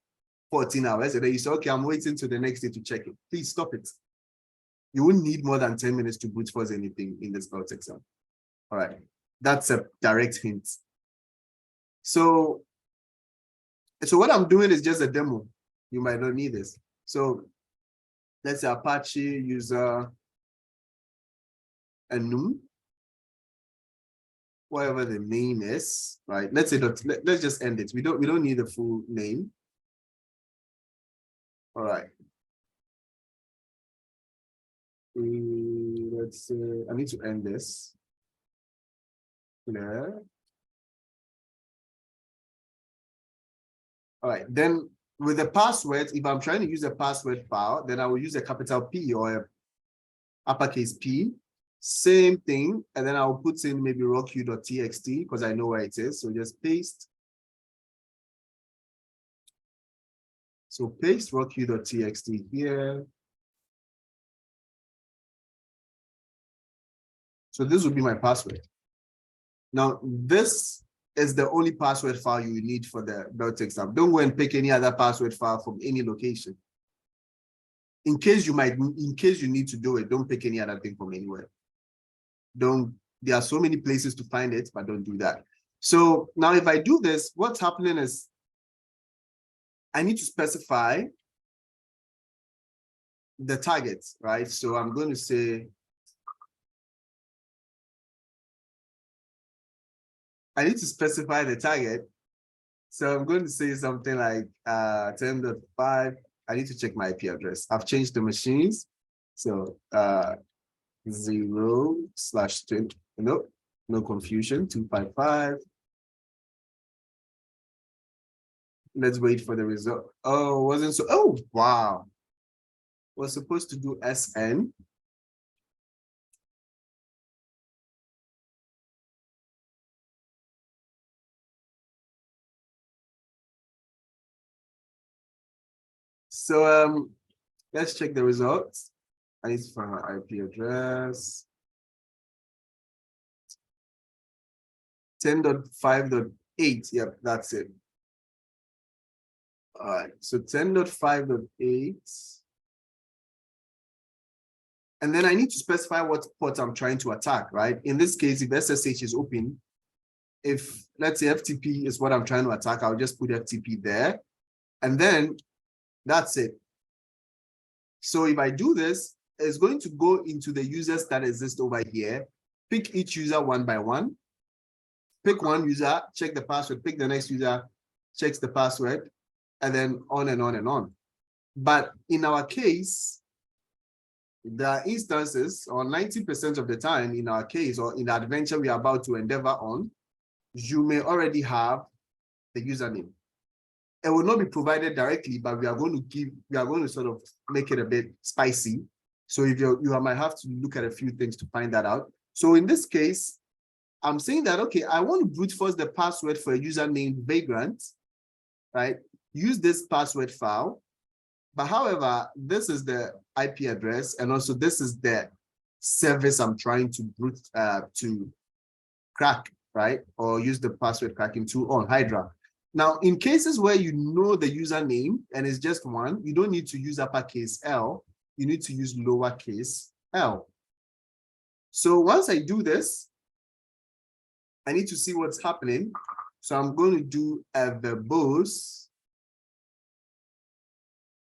14 hours. And then you say, okay, I'm waiting till the next day to check it. Please stop it. You won't need more than 10 minutes to brute force anything in this belt exam. All right. That's a direct hint. So what I'm doing is just a demo. You might not need this. So let's say Apache user enum, whatever the name is, right? Let's say let's just end it. We don't need the full name. All right. Let's say I need to end this. Clear. All right, then with the password, if I'm trying to use a password file, then I will use a capital P or a uppercase P. Same thing, and then I'll put in maybe rockq.txt because I know where it is. So just paste. So paste rockq.txt here. So this will be my password. Now, this is the only password file you need for the belt exam. Don't go and pick any other password file from any location. In case you need to do it, don't pick any other thing from anywhere. There are so many places to find it, but don't do that. So now if I do this, what's happening is I need to specify the target, right? So I'm going to say, I need to specify the target. So I'm going to say something like 10.5. I need to check my IP address. I've changed the machines. So 0/20, no confusion, 255. Let's wait for the result. Oh, wasn't so, oh, wow. We're supposed to do SN. So let's check the results. I need to find my IP address. 10.5.8. Yep, that's it. All right, so 10.5.8. And then I need to specify what port I'm trying to attack, right? In this case, if SSH is open, if let's say FTP is what I'm trying to attack, I'll just put FTP there. And then that's it. So if I do this, it's going to go into the users that exist over here, pick each user one by one, pick one user, check the password, pick the next user, checks the password, and then on and on and on. But in our case, there are instances, or 90% of the time in our case, or in the adventure we are about to endeavor on, you may already have the username. It will not be provided directly, but we are going to sort of make it a bit spicy. So if you might have to look at a few things to find that out. So in this case, I'm saying that, okay, I want to brute force the password for a user named Vagrant, right? Use this password file. But however, this is the IP address, and also this is the service I'm trying to to crack, right? Or use the password cracking tool on Hydra. Now, in cases where you know the username and it's just one, you don't need to use uppercase L, you need to use lowercase l. So once I do this, I need to see what's happening. So I'm going to do a verbose.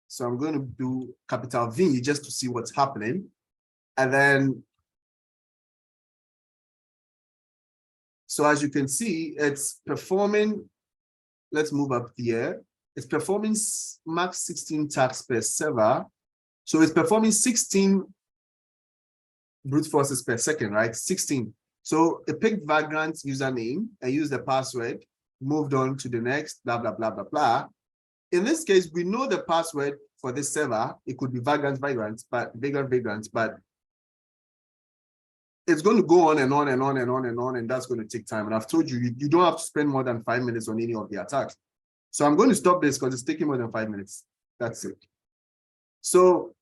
So I'm going to do capital V just to see what's happening. And then, so as you can see, it's performing, let's move up here. It's performing max 16 tasks per server. So it's performing 16 brute forces per second, right? 16. So it picked Vagrant's username and used the password, moved on to the next, blah, blah, blah, blah, blah. In this case, we know the password for this server. It could be Vagrant, but it's going to go on and on and on and on and on, and that's going to take time. And I've told you, you don't have to spend more than 5 minutes on any of the attacks. So I'm going to stop this because it's taking more than 5 minutes. That's it. So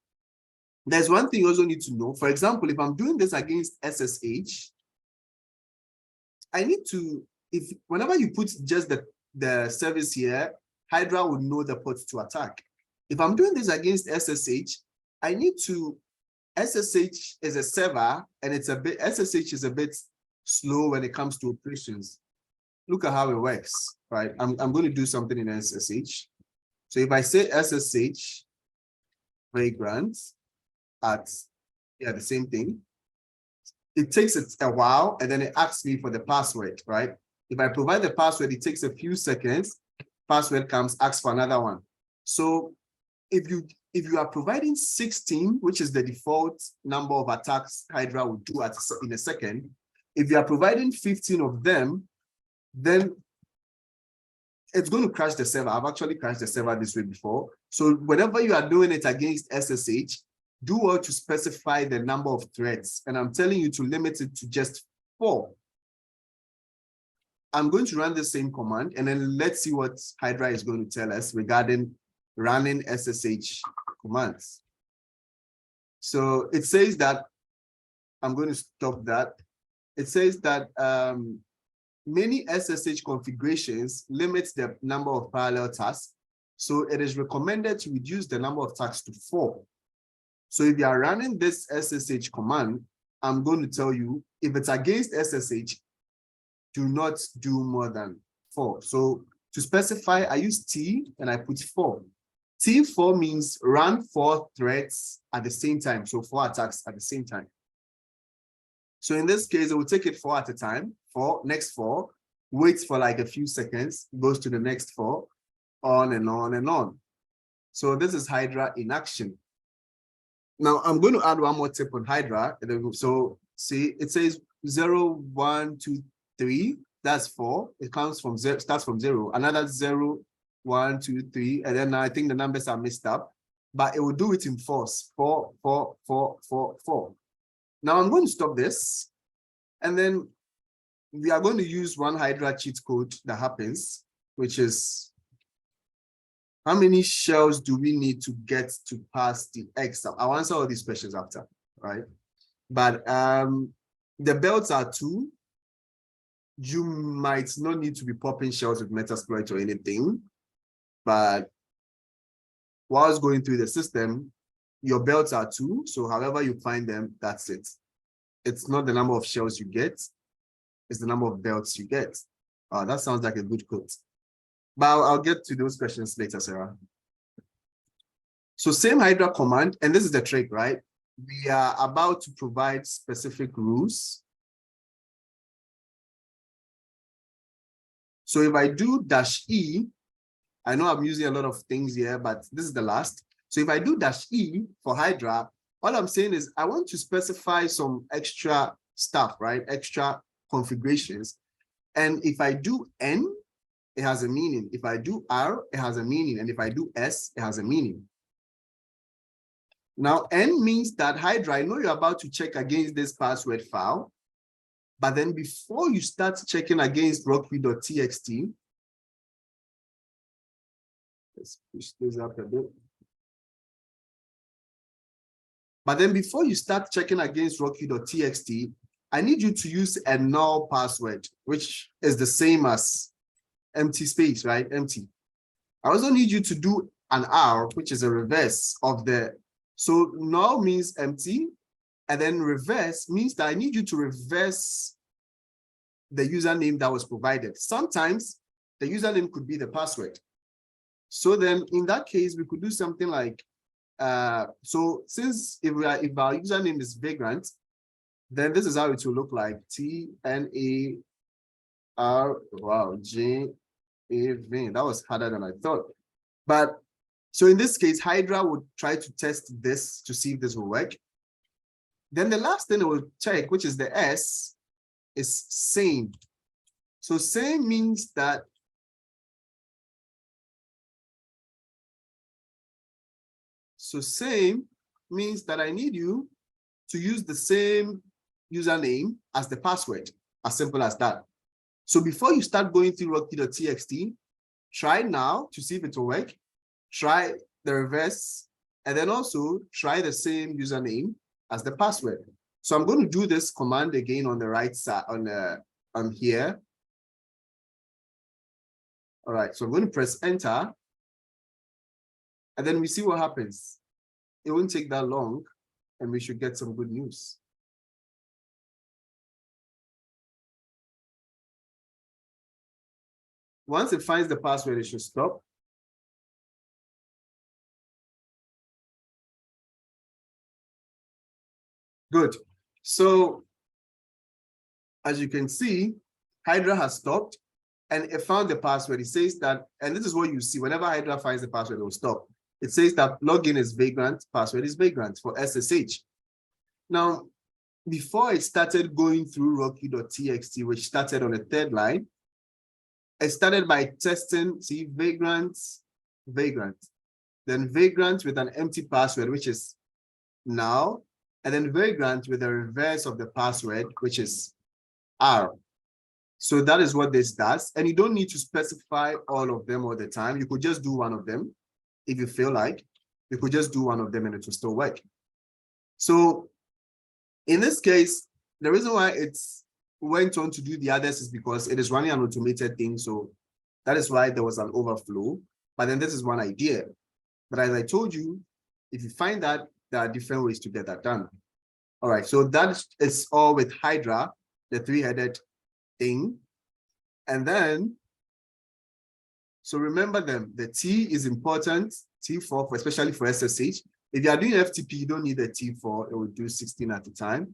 there's one thing you also need to know. For example, if I'm doing this against SSH, I need to, whenever you put just the service here, Hydra will know the port to attack. If I'm doing this against SSH, I need to, SSH is a server and SSH is a bit slow when it comes to operations. Look at how it works, right? I'm going to do something in SSH. So if I say SSH Vagrant at, the same thing, it takes a while and then it asks me for the password, right? If I provide the password, it takes a few seconds, password comes, asks for another one. So if you are providing 16, which is the default number of attacks Hydra will do in a second, if you are providing 15 of them, then it's going to crash the server. I've actually crashed the server this way before. So whenever you are doing it against SSH, do well to specify the number of threads. And I'm telling you to limit it to just 4. I'm going to run the same command, and then let's see what Hydra is going to tell us regarding running SSH commands. So it says that, I'm going to stop that. It says that many SSH configurations limit the number of parallel tasks. So it is recommended to reduce the number of tasks to 4. So if you are running this SSH command, I'm going to tell you, if it's against SSH, do not do more than 4. So to specify, I use T and I put 4. T4 means run 4 threads at the same time. So 4 attacks at the same time. So in this case, it will take it 4 at a time, 4, next 4, waits for like a few seconds, goes to the next 4, on and on and on. So this is Hydra in action. Now I'm going to add one more tip on Hydra. So see, it says 0, 1, 2, 3. That's 4. It comes from 0, starts from 0. Another 0, 1, 2, 3, and then I think the numbers are messed up, but it will do it in 4s. 4, 4, 4, 4, 4. Now I'm going to stop this, and then we are going to use one Hydra cheat code that happens, which is how many shells do we need to get to pass the X? I'll answer all these questions after, right? But the belts are 2. You might not need to be popping shells with Metasploit or anything, but whilst going through the system, your belts are 2. So however you find them, that's it. It's not the number of shells you get, it's the number of belts you get. That sounds like a good quote. But I'll get to those questions later, Sarah. So same Hydra command, and this is the trick, right? We are about to provide specific rules. So if I do -E, I know I'm using a lot of things here, but this is the last. So if I do -E for Hydra, all I'm saying is I want to specify some extra stuff, right? Extra configurations. And if I do N, it has a meaning. If I do R, it has a meaning. And if I do S, it has a meaning. Now, N means that Hydra, I know you're about to check against this password file, But then before you start checking against rocky.txt, let's push this up a bit. But then before you start checking against rocky.txt, I need you to use a null password, which is the same as empty space, right? Empty. I also need you to do an R, which is a reverse of the, so null means empty, and then reverse means that I need you to reverse the username that was provided. Sometimes the username could be the password. So then in that case, we could do something like, so since if our username is Vagrant, then this is how it will look like. TNAR, wow, JAV. That was harder than I thought. But so in this case, Hydra would try to test this to see if this will work. Then the last thing it will check, which is the S, is same. So same means that same means that I need you to use the same username as the password, as simple as that. So before you start going through rocky.txt, try now to see if it will work. Try the reverse, and then also try the same username as the password. So I'm going to do this command again on the right side, on here. All right, so I'm going to press enter, and then we see what happens. It won't take that long, and we should get some good news. Once it finds the password, it should stop. Good. So as you can see, Hydra has stopped and it found the password. It says that, and this is what you see, whenever Hydra finds the password, it will stop. It says that login is Vagrant, password is Vagrant for SSH. Now, before it started going through rocky.txt, which started on the third line, it started by testing, see, Vagrant, then Vagrant with an empty password, which is now, and then Vagrant with the reverse of the password, which is R. So that is what this does. And you don't need to specify all of them all the time. You could just do one of them if you feel like. You could just do one of them and it will still work. So in this case, the reason why it's went on to do the others is because it is running an automated thing. So that is why there was an overflow. But then this is one idea. But as I told you, if you find that there are different ways to get that done. All right, so that is all with Hydra, the three-headed thing. And then, so remember them, the T is important, T4, for, especially for SSH. If you are doing FTP, you don't need the T4, it will do 16 at a time.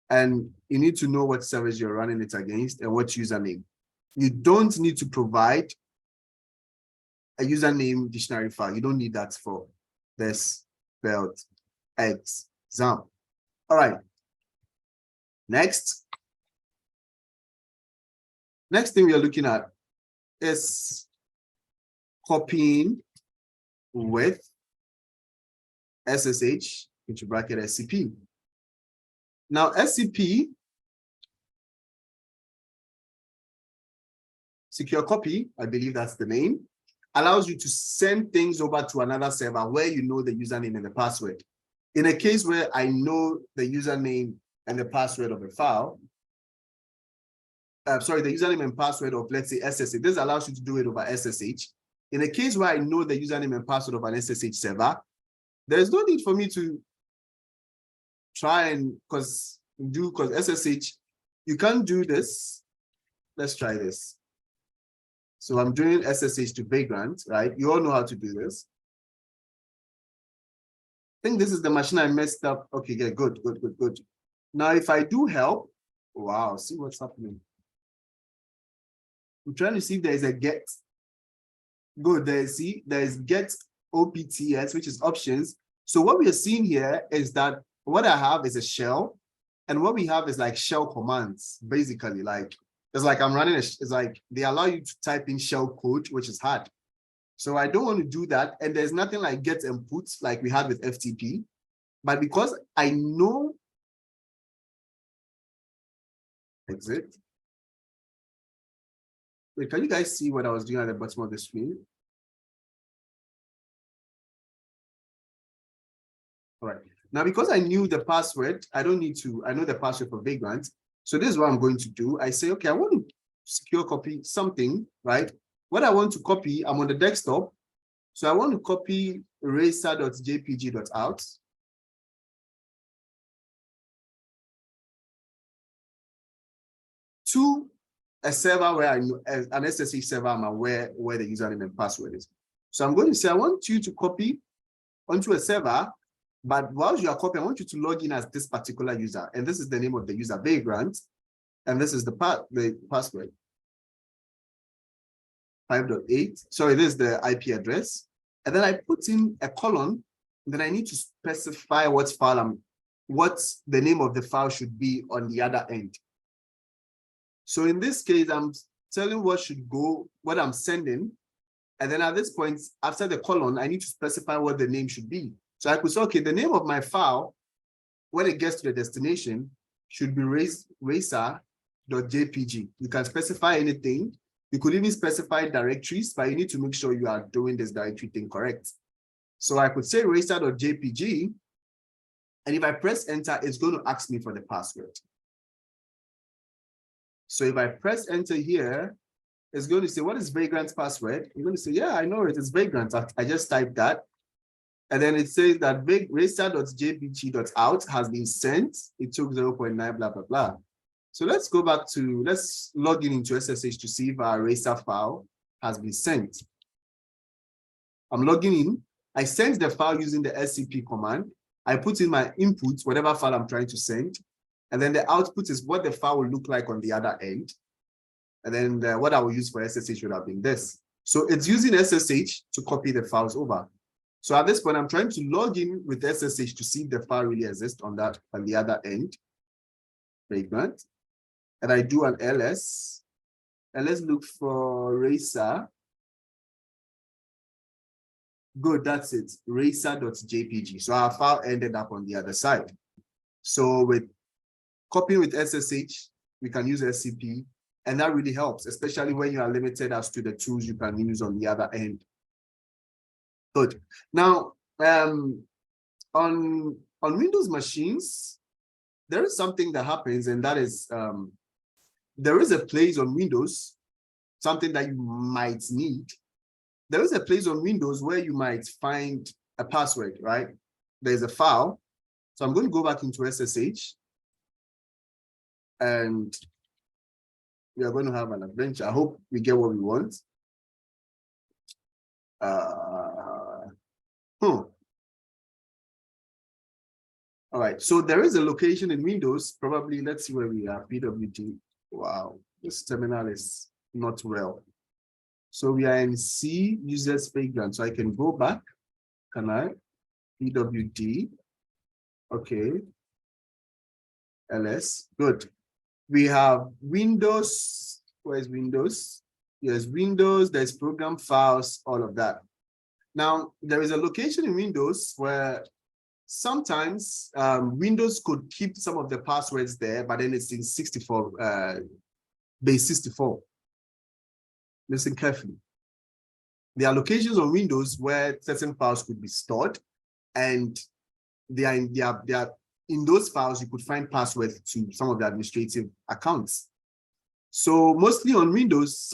And you need to know what service you're running it against and what username. You don't need to provide a username dictionary file. You don't need that for this build exam. All right. Next thing we are looking at is copying with SSH, into bracket SCP. Now, SCP, secure copy, I believe that's the name, allows you to send things over to another server where you know the username and the password. In a case where I know the username and the password of a file, the username and password of, let's say, SSH, this allows you to do it over SSH. In a case where I know the username and password of an SSH server, there's no need for me to try and, because SSH, you can't do this. Let's try this. So I'm doing SSH to Vagrant, right? You all know how to do this. I think this is the machine I messed up. Okay, yeah, good. Now, if I do help, wow, see what's happening. I'm trying to see if there's a get. Good, there's get OPTS, which is options. So what we are seeing here is that what I have is a shell, and what we have is like shell commands, basically. Like it's like I'm running it's like they allow you to type in shell code, which is hard. So I don't want to do that. And there's nothing like get inputs like we had with FTP. But because I know Exit. Wait, can you guys see what I was doing at the bottom of the screen? All right. Now, because I knew the password, I don't need to, I know the password for Vagrant. So this is what I'm going to do. I say, okay, I want to secure copy something, right? What I want to copy, I'm on the desktop. So I want to copy racer.jpg.out. To a server where I know, an SSH server, I'm aware where the username and password is. So I'm going to say, I want you to copy onto a server, but whilst you are copying, I want you to log in as this particular user. And this is the name of the user, Vagrant. And this is the password. 5.8. Sorry, this is the IP address. And then I put in a colon. And then I need to specify what the name of the file should be on the other end. So in this case, I'm telling what should go, what I'm sending. And then at this point, after the colon, I need to specify what the name should be. So I could say, okay, the name of my file, when it gets to the destination, should be racer.jpg. You can specify anything. You could even specify directories, but you need to make sure you are doing this directory thing correct. So I could say racer.jpg. And if I press enter, it's going to ask me for the password. So if I press enter here, it's going to say, what is Vagrant's password? I'm going to say, yeah, I know it is Vagrant. I just typed that. And then it says that racer.jpg.out has been sent. It took 0.9, blah, blah, blah. So let's go back to, let's log in into SSH to see if our racer file has been sent. I'm logging in. I sent the file using the scp command. I put in my input, whatever file I'm trying to send. And then the output is what the file will look like on the other end. And then what I will use for SSH would have been this. So it's using SSH to copy the files over. So at this point, I'm trying to log in with SSH to see if the file really exists on the other end. Vagrant. And I do an ls. And let's look for racer. Good, that's it. Racer.jpg. So our file ended up on the other side. So with copying with SSH, we can use SCP, and that really helps, especially when you are limited as to the tools you can use on the other end. Good. Now, on Windows machines, there is something that happens, and that is there is a place on Windows, something that you might need. There is a place on Windows where you might find a password, right? There's a file. So I'm going to go back into SSH. And we are going to have an adventure. I hope we get what we want. All right, so there is a location in Windows, probably, let's see where we are, PWD. Wow, this terminal is not well. So we are in C, users Vagrant. So I can go back, can I? PWD, okay. LS, good. We have Windows, where's Windows? Yes, Windows, there's program files, all of that. Now, there is a location in Windows where sometimes Windows could keep some of the passwords there, but then it's in 64, base 64. Listen carefully. There are locations on Windows where certain files could be stored, and they are in those files, you could find passwords to some of the administrative accounts. So mostly on Windows,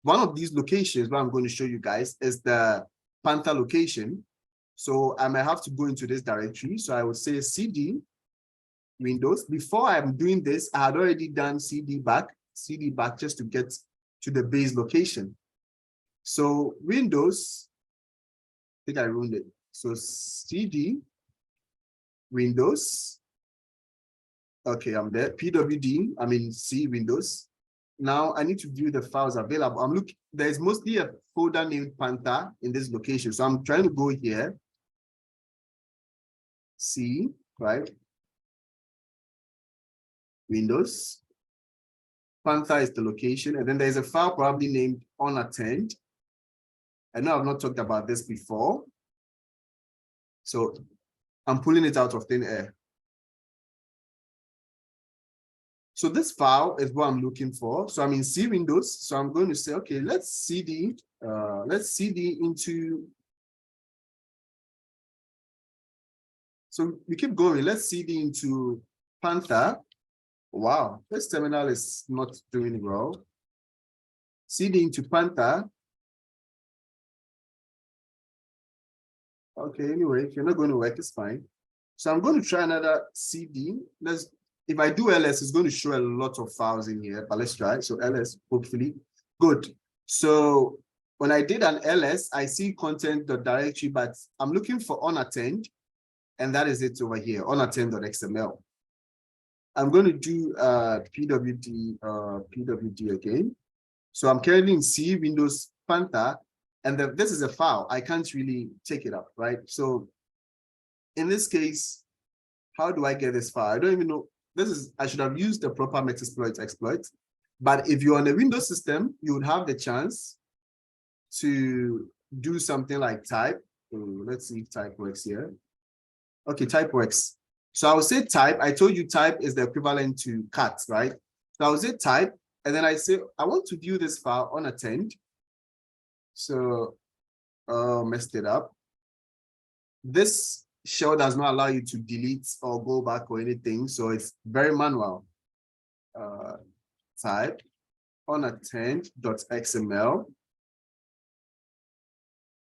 one of these locations, what I'm going to show you guys, is the Panther location. So I might have to go into this directory. So I would say cd Windows. Before I'm doing this, I had already done cd back just to get to the base location. So Windows, I think I ruined it. So cd Windows. Okay, I'm there. PWD, I'm in C Windows. Now I need to view the files available. I'm looking, there's mostly a folder named Panther in this location. So I'm trying to go here. C, right? Windows. Panther is the location. And then there's a file probably named Unattend. I know I've not talked about this before. So I'm pulling it out of thin air. So this file is what I'm looking for. So I'm in C Windows. So I'm going to say, okay, let's cd into. So we keep going. Let's cd into Panther. Wow, this terminal is not doing well. Cd into Panther. Okay, anyway, if you're not going to work, it's fine. So I'm going to try another cd. If I do ls, it's going to show a lot of files in here, but let's try. So ls, hopefully, good. So when I did an ls, I see content.directory, but I'm looking for unattend, and that is it over here, unattend.xml. I'm going to do pwd again. So I'm currently in C Windows Panther, and this is a file. I can't really take it up, right? So in this case, how do I get this file? I don't even know. I should have used the proper Metasploit exploit. But if you're on a Windows system, you would have the chance to do something like type. Let's see if type works here. Okay, type works. So I will say type. I told you type is the equivalent to cat, right? So I will say type, and then I say, I want to view this file unattend. So, messed it up. This shell does not allow you to delete or go back or anything. So it's very manual. Type unattend.xml.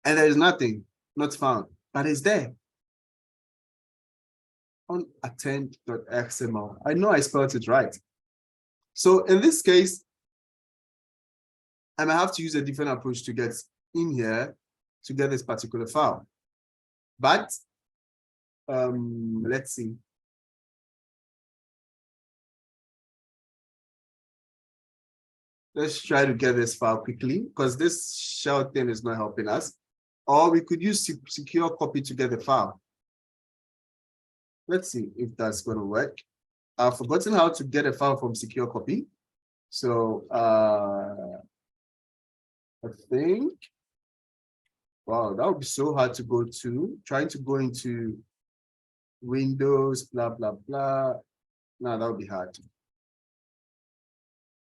And there is nothing, not found, but it's there. Unattend.xml. I know I spelled it right. So in this case, I might have to use a different approach to get in here to get this particular file. But let's see. Let's try to get this file quickly because this shell thing is not helping us. Or we could use secure copy to get the file. Let's see if that's going to work. I've forgotten how to get a file from secure copy. So I think, wow, that would be so hard to go to. Trying to go into Windows, blah, blah, blah. No, that would be hard.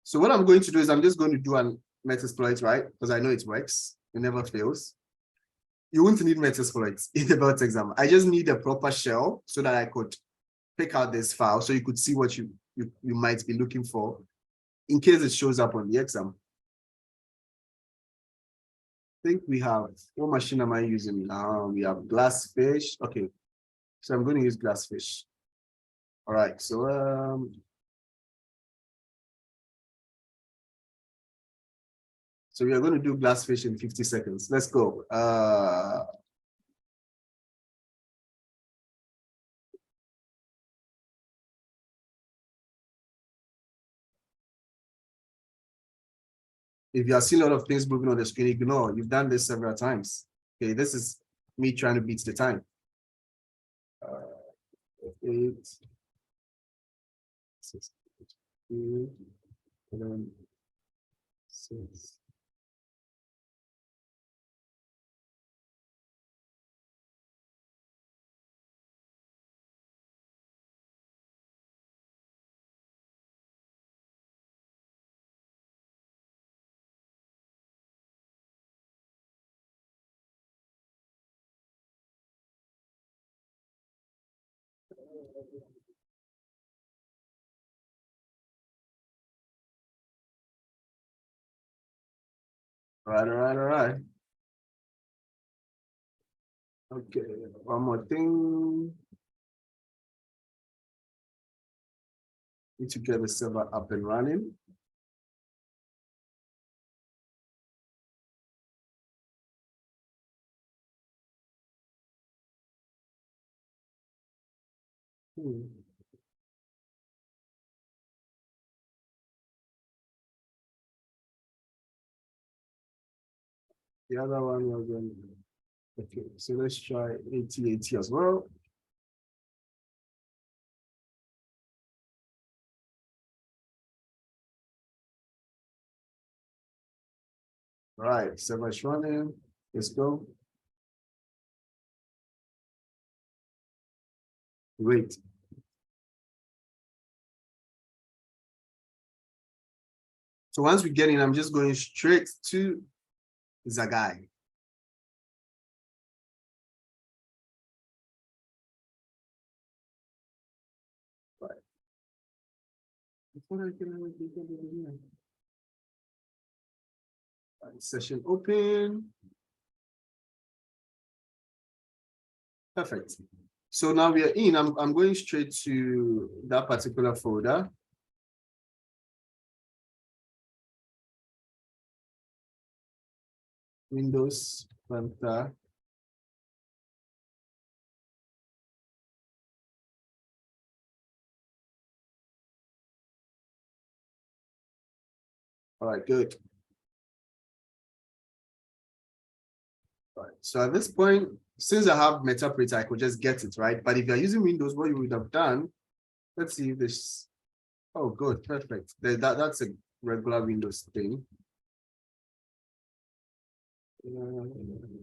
So what I'm going to do is I'm just going to do an Metasploit, right? Because I know it works. It never fails. You won't need Metasploit in the belt exam. I just need a proper shell so that I could pick out this file so you could see what you might be looking for in case it shows up on the exam. I think we have, what machine am I using now? We have Glassfish. Okay, so I'm going to use Glassfish. All right, so so we are going to do Glassfish in 50 seconds. Let's go. If you are seeing a lot of things moving on the screen, ignore. You've done this several times. Okay, this is me trying to beat the time. 8, 6, 2, 7, 6. All right. Okay, one more thing. Need to get the server up and running. The other one was okay, so let's try 8080 as well. All right, server is running. Let's go. Wait. So once we get in, I'm just going straight to Steghide. Right. Session open. Perfect. So now we are in. I'm going straight to that particular folder. Windows, Panther. All right, good. All right. So at this point, since I have Metapreter, I could just get it, right? But if you're using Windows, what you would have done, let's see if this. Oh, good, perfect. That's a regular Windows thing.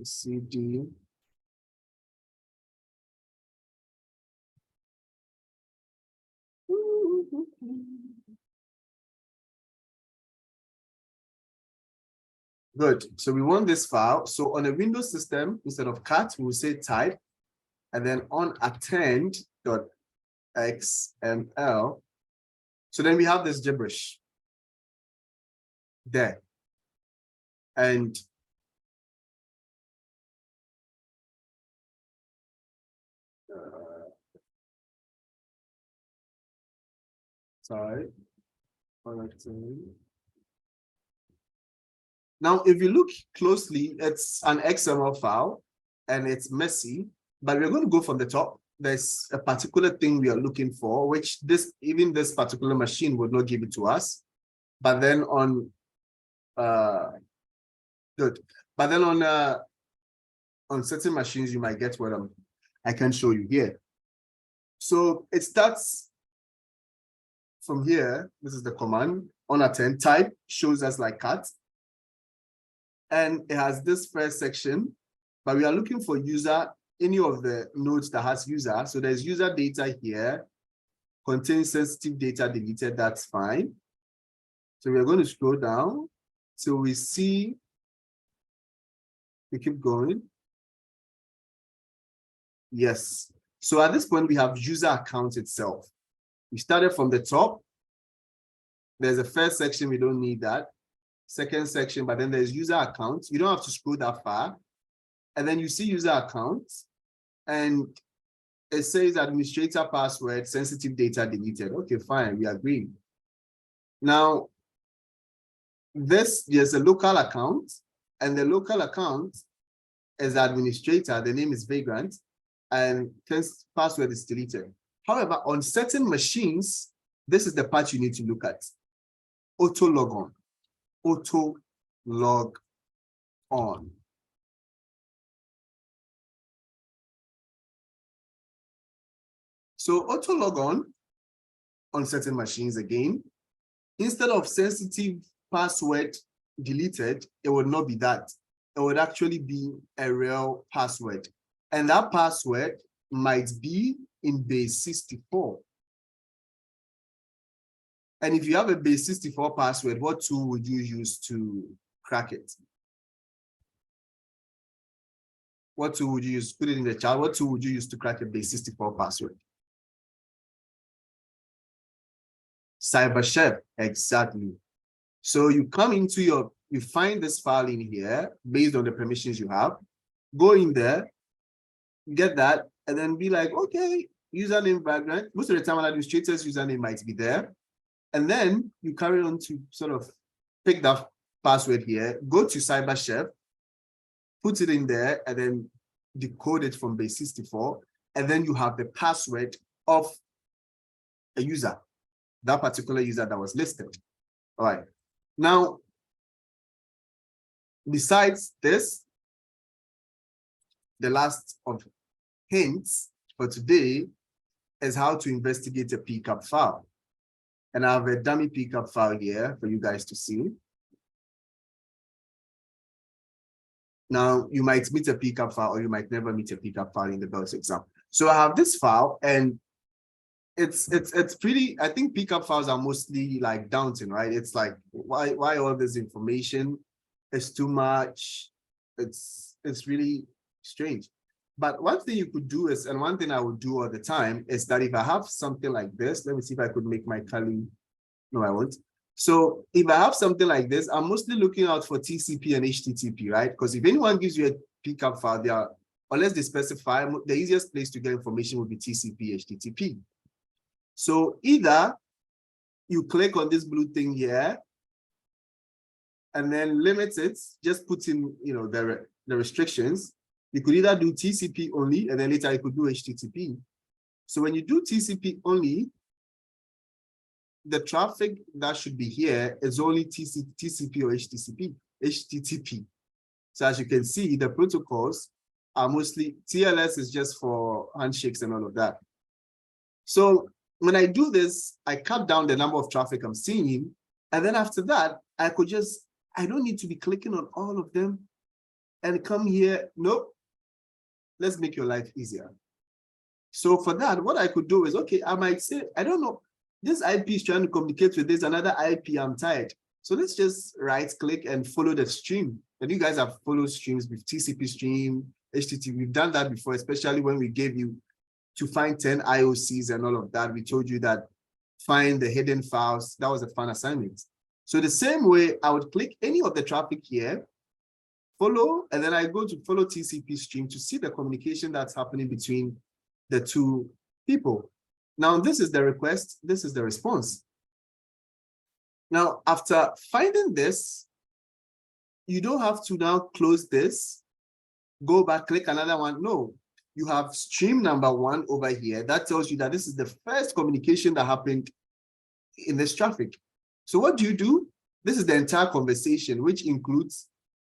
CD. Good. So we want this file. So on a Windows system, instead of cat, we will say type, and then Unattend.xml. So then we have this gibberish there. And sorry. Now, if you look closely, it's an XML file and it's messy, but we're going to go from the top. There's a particular thing we are looking for, which even this particular machine would not give it to us. But then on good. But then on certain machines, you might get what I can show you here. So it starts from here. This is the command. Unattend type shows us like cat. And it has this first section, but we are looking for user, any of the nodes that has user. So there's user data here, contains sensitive data deleted, that's fine. So we're going to scroll down till we see, we keep going. Yes. So at this point, we have user account itself. We started from the top. There's a first section, we don't need that. Second section, but then there's user accounts. You don't have to scroll that far. And then you see user accounts, and it says administrator password, sensitive data deleted. Okay, fine, we agree. Now, there's a local account, and the local account is administrator. The name is Vagrant, and password is deleted. However, on certain machines, this is the part you need to look at. Auto log on. Auto log on. So auto log on certain machines again, instead of sensitive password deleted, it would not be that. It would actually be a real password. And that password might be in base 64. And if you have a base 64 password, what tool would you use to crack it? What tool would you use? Put it in the chat. What tool would you use to crack a base 64 password? Cybersecurity, exactly. So you come into you find this file in here based on the permissions you have, go in there, get that, and then be like, okay, username background. Most of the time, an administrator's username might be there. And then you carry on to sort of pick that password here, go to Cybersecurity, put it in there, and then decode it from base 64. And then you have the password of a user, that particular user that was listed. All right. Now, besides this, the last of hints for today is how to investigate a pcap file. And I have a dummy pcap file here for you guys to see. Now, you might meet a pcap file or you might never meet a pcap file in the BELT exam. So I have this file, and it's pretty. I think pcap files are mostly like daunting, right? It's like why all this information? It's too much. It's really strange. But one thing you could do is, and one thing I would do all the time is that if I have something like this, let me see if I could make my Kali. No, I won't. So if I have something like this, I'm mostly looking out for TCP and HTTP, right? Because if anyone gives you a pcap file, they are, unless they specify, the easiest place to get information would be TCP, HTTP. So either you click on this blue thing here and then limit it, just put in, you know, the restrictions. You could either do TCP only, and then later you could do HTTP. So when you do TCP only, the traffic that should be here is only TCP or HTTP. So as you can see, the protocols are mostly, TLS is just for handshakes and all of that. So when I do this, I cut down the number of traffic I'm seeing. And then after that, I could just, I don't need to be clicking on all of them and come here. Nope. Let's make your life easier. So for that, what I could do is, okay, I might say, I don't know, this IP is trying to communicate with this another IP, I'm tired. So let's just right click and follow the stream. And you guys have followed streams with TCP stream, HTTP. We've done that before, especially when we gave you to find 10 IOCs and all of that. We told you that find the hidden files. That was a fun assignment. So the same way, I would click any of the traffic here, follow, and then I go to follow TCP stream to see the communication that's happening between the two people. Now, this is the request, this is the response. Now, after finding this, you don't have to now close this, go back, click another one. No, you have stream number 1 over here. That tells you that this is the first communication that happened in this traffic. So what do? This is the entire conversation, which includes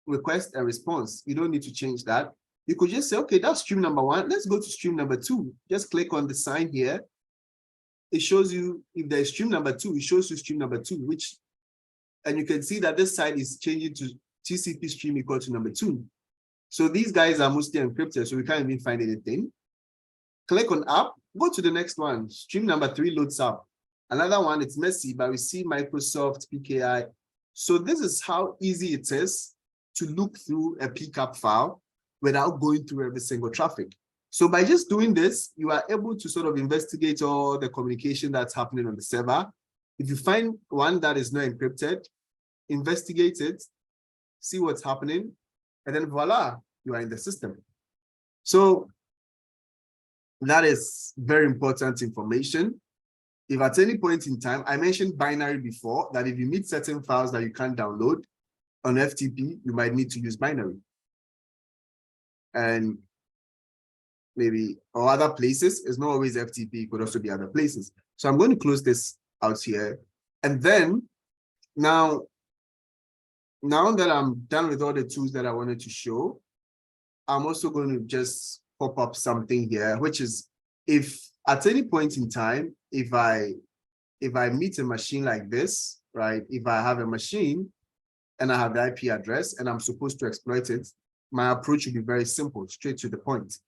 request and response. You don't need to change that. You could just say, okay, that's stream number 1. Let's go to stream number 2. Just click on the sign here. It shows you, if there's stream number 2, it shows you stream number 2, which, and you can see that this side is changing to TCP stream equal to number 2. So these guys are mostly encrypted, so we can't even find anything. Click on app, go to the next one. Stream number 3 loads up. Another one, it's messy, but we see Microsoft, PKI. So this is how easy it is to look through a pcap file without going through every single traffic. So by just doing this, you are able to sort of investigate all the communication that's happening on the server. If you find one that is not encrypted, investigate it, see what's happening, and then voila, you are in the system. So that is very important information. If at any point in time, I mentioned binary before, that if you meet certain files that you can't download on FTP, you might need to use binary. And maybe, or other places, it's not always FTP, it could also be other places. So I'm going to close this out here. And then now that I'm done with all the tools that I wanted to show, I'm also going to just pop up something here, which is if at any point in time, if I meet a machine like this, right? If I have a machine and I have the IP address and I'm supposed to exploit it, my approach would be very simple, straight to the point.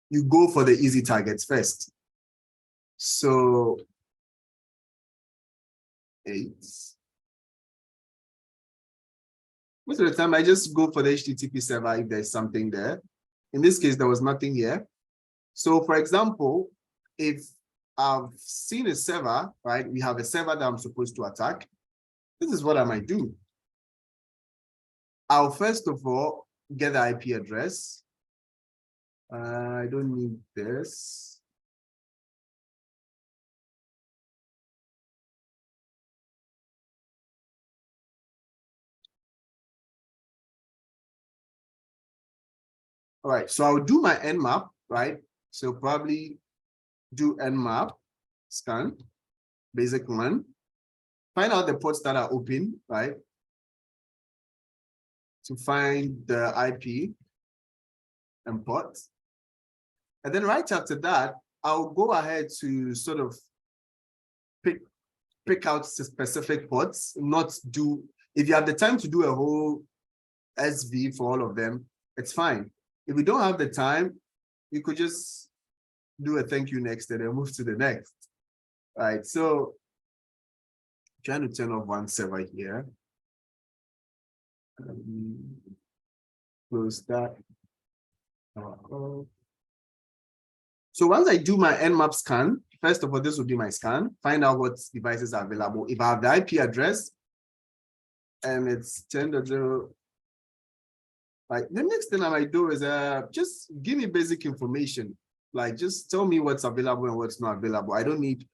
You go for the easy targets first. So 8. Most of the time, I just go for the HTTP server if there's something there. In this case, there was nothing here. So for example, if I've seen a server, right? We have a server that I'm supposed to attack. This is what I might do. I'll first of all get the IP address. I don't need this. All right, so I'll do my nmap, right? So probably do nmap scan, basic one. Find out the ports that are open, right? To find the IP and ports. And then right after that, I'll go ahead to sort of pick out specific ports, not do, if you have the time to do a whole SV for all of them, it's fine. If we don't have the time, you could just do a thank you next, and then move to the next. All right, so trying to turn off one server here. Close that. So once I do my nmap scan, first of all, this will be my scan, find out what devices are available. If I have the IP address and it's 10.0, like the next thing I might do is just give me basic information. Like just tell me what's available and what's not available. I don't need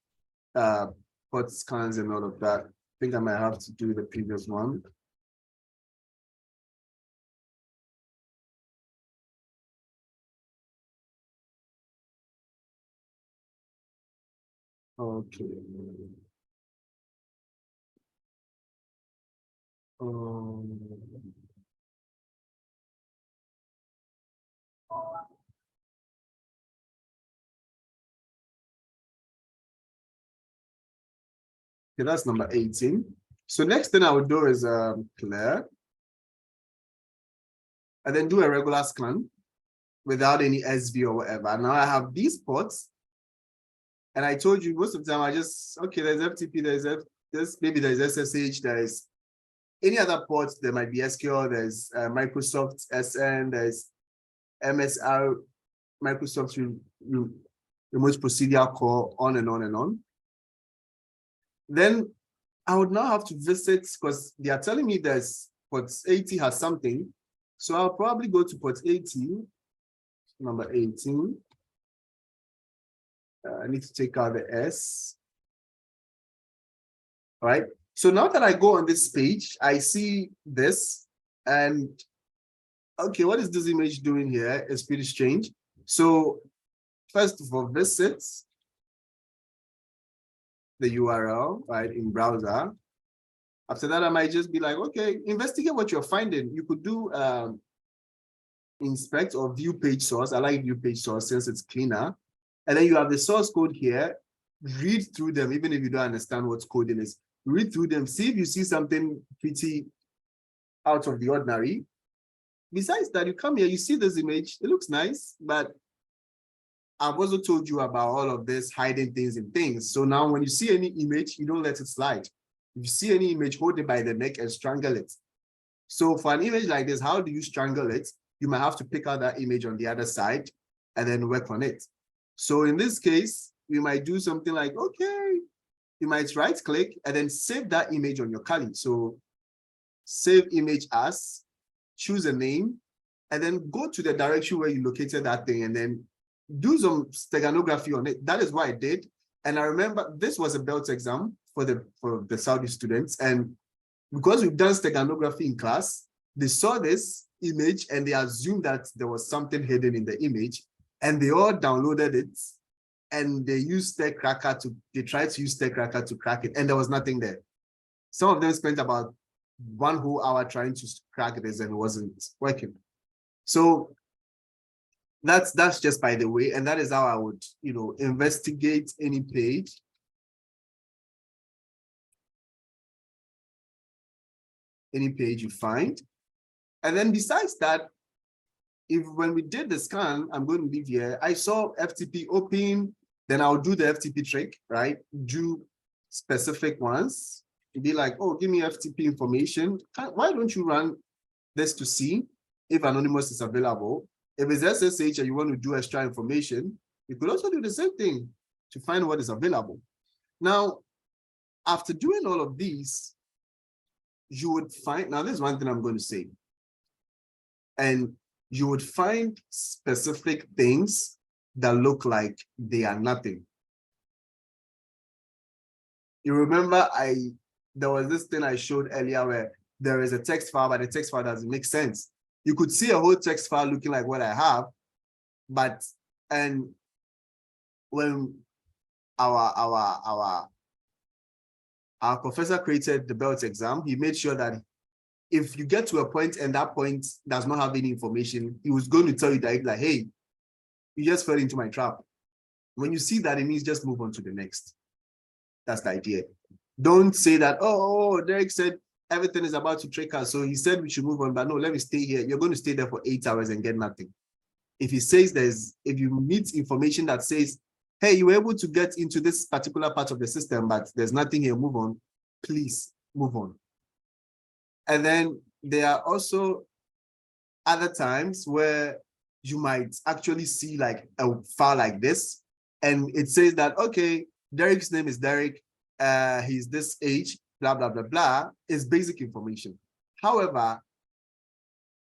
port scans and all of that. I think I might have to do the previous one. Okay. Okay, that's number 18. So next thing I would do is clear. And then do a regular scan without any SV or whatever. Now I have these ports. And I told you most of the time, I just, okay, there's FTP, maybe there's SSH, there's any other ports, there might be SQL, there's Microsoft SN, there's MSR, Microsoft Remote Procedure Call, on and on and on. Then I would now have to visit, because they are telling me there's port 80 has something. So I'll probably go to port 80, number 18. I need to take out the S. All right. So now that I go on this page, I see this and okay, what is this image doing here? It's pretty strange. So first of all, visit the URL, right, in browser. After that, I might just be like, okay, investigate what you're finding. You could do inspect or view page source. I like view page source since it's cleaner. And then you have the source code here. Read through them, even if you don't understand what coding is. Read through them, see if you see something pretty out of the ordinary. Besides that, you come here, you see this image, it looks nice, but I've also told you about all of this hiding things and things. So now when you see any image, you don't let it slide. If you see any image, hold it by the neck and strangle it. So for an image like this, how do you strangle it? You might have to pick out that image on the other side and then work on it. So in this case, we might do something like, okay, you might right click and then save that image on your Kali. So save image as, choose a name, and then go to the direction where you located that thing and then do some steganography on it. That is what I did. And I remember this was a belt exam for the Saudi students. And because we've done steganography in class, they saw this image and they assumed that there was something hidden in the image. And they all downloaded it and they used they tried to use Techcracker to crack it, and there was nothing there. Some of them spent about 1 whole hour trying to crack this and it wasn't working. So that's just by the way, and that is how I would, investigate any page. Any page you find. And then besides that, when we did the scan, I'm going to leave here, I saw FTP open, then I'll do the FTP trick, right? Do specific ones. Be like, oh, give me FTP information. Why don't you run this to see if anonymous is available? If it's SSH and you want to do extra information, you could also do the same thing to find what is available. Now, after doing all of these, you would find, now there's one thing I'm going to say, and you would find specific things that look like they are nothing. You remember there was this thing I showed earlier where there is a text file, but the text file doesn't make sense. You could see a whole text file looking like what I have, and when our professor created the belt exam, he made sure that if you get to a point and that point does not have any information, he was going to tell you that, like, hey, you just fell into my trap. When you see that, it means just move on to the next. That's the idea. Don't say that, oh, Derek said everything is about to trick us, so he said we should move on, but no, let me stay here. You're going to stay there for 8 hours and get nothing. If it says if you need information that says, hey, you were able to get into this particular part of the system, but there's nothing here, move on, please move on. And then there are also other times where you might actually see like a file like this, and it says that, okay, Derek's name is Derek, he's this age, blah, blah, blah, blah, is basic information. However,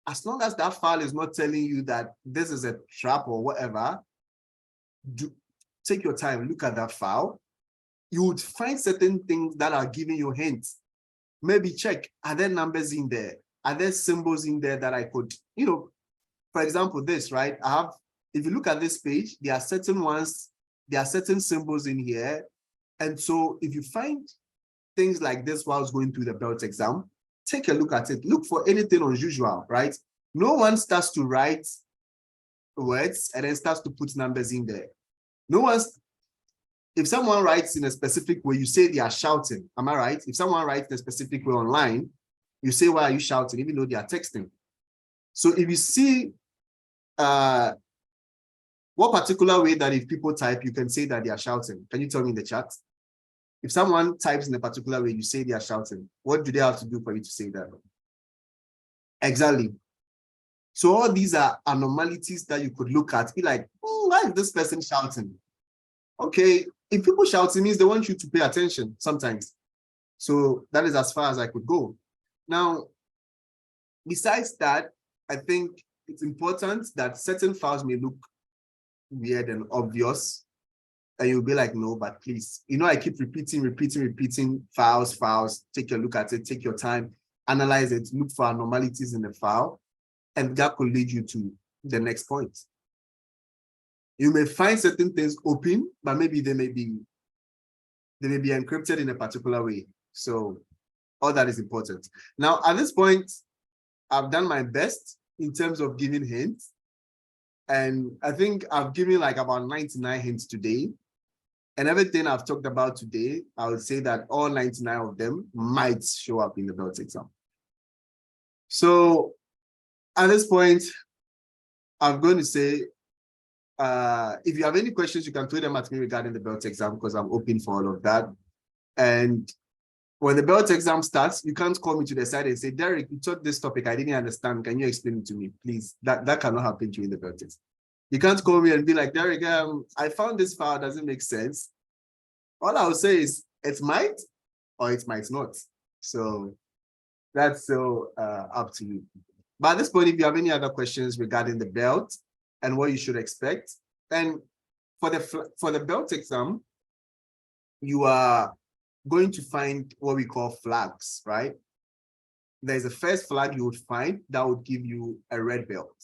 as long as that file is not telling you that this is a trap or whatever, take your time, look at that file. You would find certain things that are giving you hints. Maybe check, are there numbers in there? Are there symbols in there that I could, for example, this, right? If you look at this page, there are certain ones, there are certain symbols in here. And so if you find things like this while going through the belt exam, take a look at it. Look for anything unusual, right? No one starts to write words and then starts to put numbers in there. If someone writes in a specific way, you say they are shouting. Am I right? If someone writes in a specific way online, you say, why are you shouting, even though they are texting? So if you see what particular way that if people type, you can say that they are shouting. Can you tell me in the chat? If someone types in a particular way, you say they are shouting. What do they have to do for you to say that? Exactly. So all these are anomalies that you could look at. Be like, why is this person shouting? Okay, if people shout, it means they want you to pay attention sometimes. So that is as far as I could go. Now, besides that, I think it's important that certain files may look weird and obvious. And you'll be like, no, but please, I keep repeating files, take a look at it, take your time, analyze it, look for anomalies in the file, and that could lead you to the next point. You may find certain things open, but maybe they may be encrypted in a particular way. So all that is important. Now, at this point, I've done my best in terms of giving hints. And I think I've given like about 99 hints today. And everything I've talked about today, I would say that all 99 of them might show up in the belt exam. So at this point, I'm going to say, if you have any questions, you can throw them at me regarding the belt exam, because I'm open for all of that. And when the belt exam starts, you can't call me to the side and say, Derek, you taught this topic, I didn't understand. Can you explain it to me, please? That cannot happen during the belt exam. You can't call me and be like, Derek, I found this file, doesn't make sense. All I will say is, it might or it might not. So that's so up to you. But at this point, if you have any other questions regarding the belt and what you should expect, and for the belt exam, you are going to find what we call flags, right? There's a first flag you would find that would give you a red belt.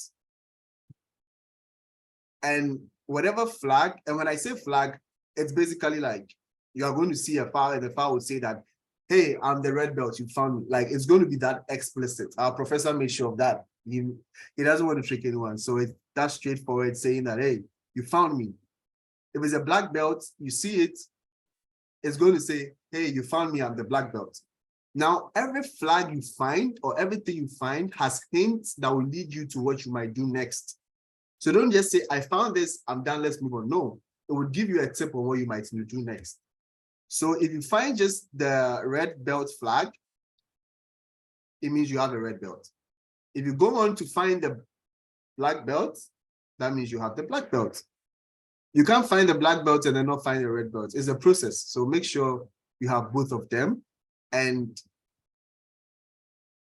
And whatever flag, and when I say flag, it's basically like you are going to see a file and the file will say that, hey, I'm the red belt, you found me. Like, it's going to be that explicit. Our professor made sure of that. He doesn't want to trick anyone. So it's that straightforward, saying that, hey, you found me. If it's a black belt, you see it, it's going to say, hey, you found me, I'm the black belt. Now, every flag you find or everything you find has hints that will lead you to what you might do next. So don't just say, I found this, I'm done, let's move on. No, it will give you a tip on what you might do next. So if you find just the red belt flag, it means you have a red belt. If you go on to find the black belt, that means you have the black belt. You can't find the black belt and then not find the red belt. It's a process. So make sure you have both of them. And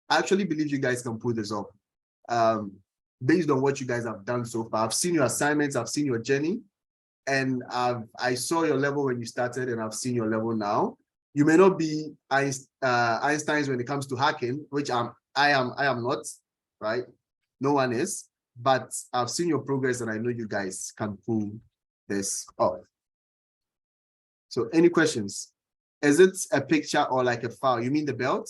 I actually believe you guys can pull this off. Based on what you guys have done so far. I've seen your assignments, I've seen your journey, and I saw your level when you started, and I've seen your level now. You may not be Einstein's when it comes to hacking, which I am not, right? No one is, but I've seen your progress, and I know you guys can pull this off. So any questions? Is it a picture or like a file? You mean the belt?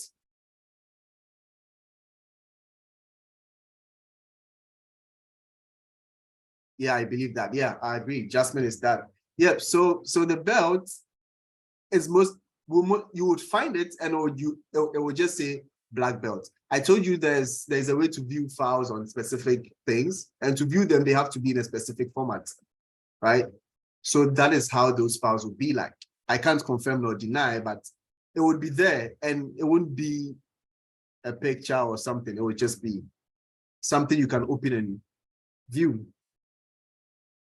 Yeah, I believe that. Yeah, I agree. Jasmine is that. Yep. So the belt is you would find it and it would just say black belt. I told you there's a way to view files on specific things, and to view them, they have to be in a specific format, right? So that is how those files would be like. I can't confirm nor deny, but it would be there, and it wouldn't be a picture or something. It would just be something you can open and view.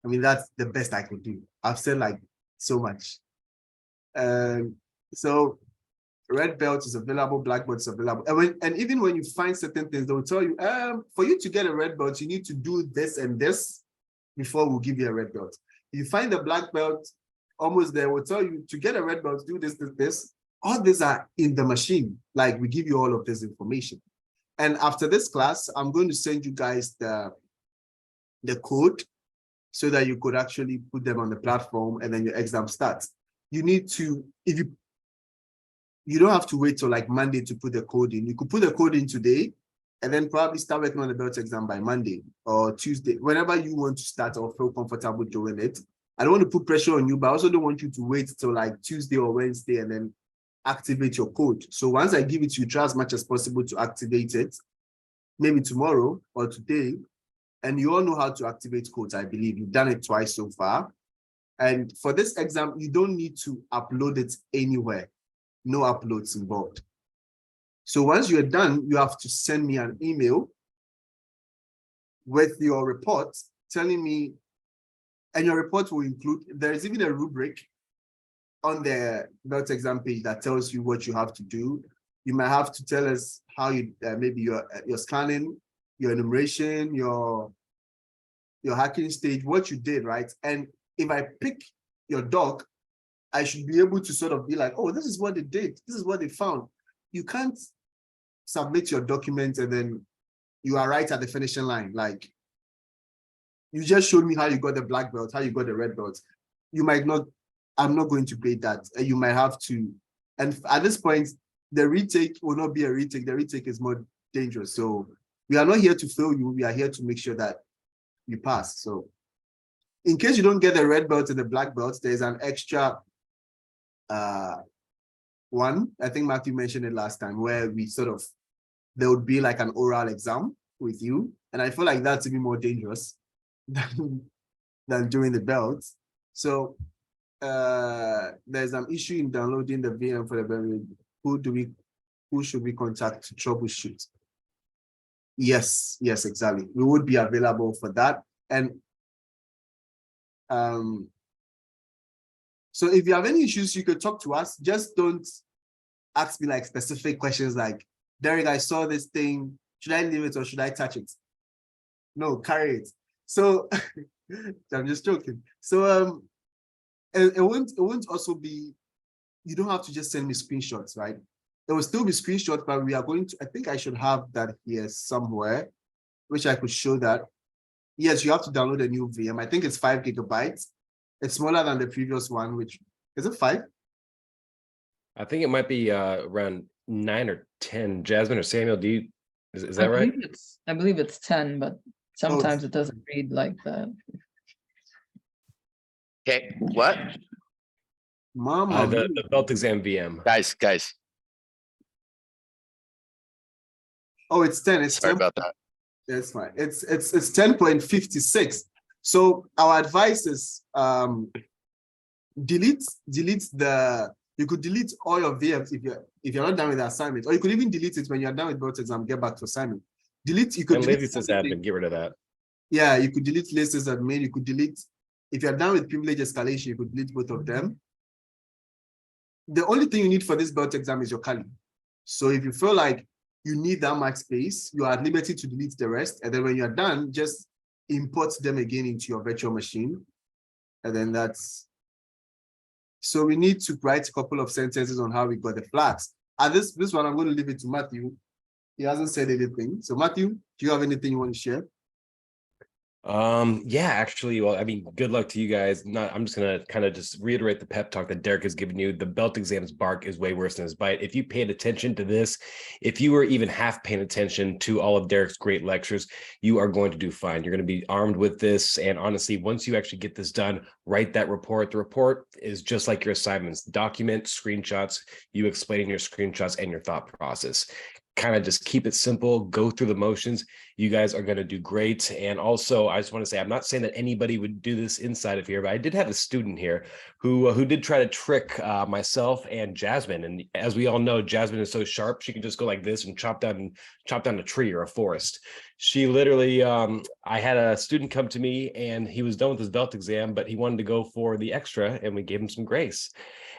I mean, that's the best I could do. I've said like so much. So red belt is available, black belt is available. And even when you find certain things, they'll tell you, for you to get a red belt, you need to do this and this before we'll give you a red belt. If you find the black belt, almost there will tell you to get a red belt, do this, this, this. All these are in the machine. Like, we give you all of this information. And after this class, I'm going to send you guys the code so that you could actually put them on the platform, and then your exam starts. You need to, you don't have to wait till like Monday to put the code in. You could put the code in today and then probably start working on the belt exam by Monday or Tuesday, whenever you want to start or feel comfortable doing it. I don't want to put pressure on you, but I also don't want you to wait till like Tuesday or Wednesday and then activate your code. So once I give it to you, try as much as possible to activate it, maybe tomorrow or today. And you all know how to activate codes, I believe. You've done it twice so far. And for this exam, you don't need to upload it anywhere. No uploads involved. So once you're done, you have to send me an email with your report telling me, and your report will include, there's even a rubric on the belt exam page that tells you what you have to do. You might have to tell us how you, maybe your scanning, your enumeration, your hacking stage, what you did, right? And if I pick your dog, I should be able to sort of be like, oh, this is what they did. This is what they found. You can't submit your document and then you are right at the finishing line. Like, you just showed me how you got the black belt, how you got the red belt. You might not, I'm not going to grade that. You might have to, and at this point, the retake will not be a retake. The retake is more dangerous. So we are not here to fail you. We are here to make sure that you pass. So in case you don't get the red belt and the black belt, there's an extra one. I think Matthew mentioned it last time, where we sort of, there would be like an oral exam with you. And I feel like that's even more dangerous than doing the belt. So there's an issue in downloading the VM for the VM. Who should we contact to troubleshoot? Yes, exactly. We would be available for that. And so if you have any issues, you could talk to us. Just don't ask me like specific questions like, Derek, I saw this thing. Should I leave it or should I touch it? No, carry it. So I'm just joking. So it won't also be, you don't have to just send me screenshots, right? It will still be screenshots, but we are going to, I think I should have that here somewhere, which I could show that. Yes, you have to download a new VM. I think it's 5 gigabytes. It's smaller than the previous one, which, is it 5? I think it might be around 9 or 10. Jasmine or Samuel, is that right? I believe it's 10, but sometimes it doesn't read like that. Okay, what? Mama, The belt exam VM. Guys, oh, it's 10. It's sorry 10. about that. That's fine. It's 10.56. So our advice is delete the, you could delete all your VMs if you're not done with the assignment, or you could even delete it when you're done with both exam, get back to assignment. Delete, you could And delete lazy sysadmin, get rid of that. Yeah, you could delete lazy sysadmin, you could delete, if you're done with privilege escalation, you could delete both of them. The only thing you need for this belt exam is your Kali. So if you feel like you need that much space, you are at liberty to delete the rest. And then when you're done, just import them again into your virtual machine. And then that's, so we need to write a couple of sentences on how we got the flags. And this one, I'm going to leave it to Matthew. He hasn't said anything. So Matthew, do you have anything you want to share? Yeah, actually, well, I mean, good luck to you guys. I'm just gonna kind of just reiterate the pep talk that Derek has given you. The belt exam's bark is way worse than his bite. If you paid attention to this, if you were even half paying attention to all of Derek's great lectures, you are going to do fine. You're going to be armed with this. And honestly, once you actually get this done, write that report. The report is just like your assignments. Document screenshots, you explaining your screenshots and your thought process. kind of just keep it simple, go through the motions. You guys are going to do great. And also, I just want to say, I'm not saying that anybody would do this inside of here, but I did have a student here who did try to trick myself and Jasmine. And as we all know, Jasmine is so sharp, she can just go like this and chop down a tree or a forest. She literally, I had a student come to me and he was done with his belt exam, but he wanted to go for the extra and we gave him some grace.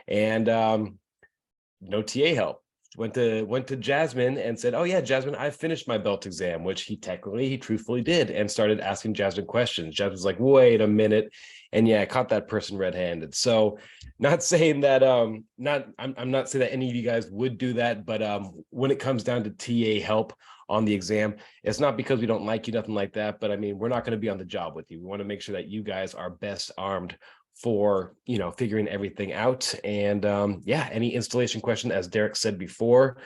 And no TA help. Went to Jasmine and said, "Oh yeah, Jasmine, I finished my belt exam," which he truthfully did, and started asking Jasmine questions. Jasmine's like, "Wait a minute," and yeah, I caught that person red-handed. So, not saying that I'm not saying that any of you guys would do that, but when it comes down to TA help on the exam, it's not because we don't like you, nothing like that. But I mean, we're not going to be on the job with you. We want to make sure that you guys are best armed for figuring everything out. And yeah, any installation question, as Derek said before,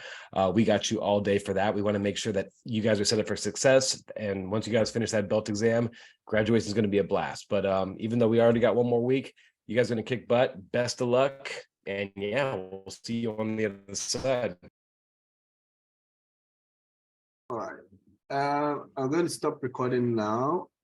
we got you all day for that. We want to make sure that you guys are set up for success, and once you guys finish that belt exam, graduation is going to be a blast. But even though we already got one more week, you guys are going to kick butt. Best of luck, and yeah, we'll see you on the other side. All right, I'm going to stop recording now.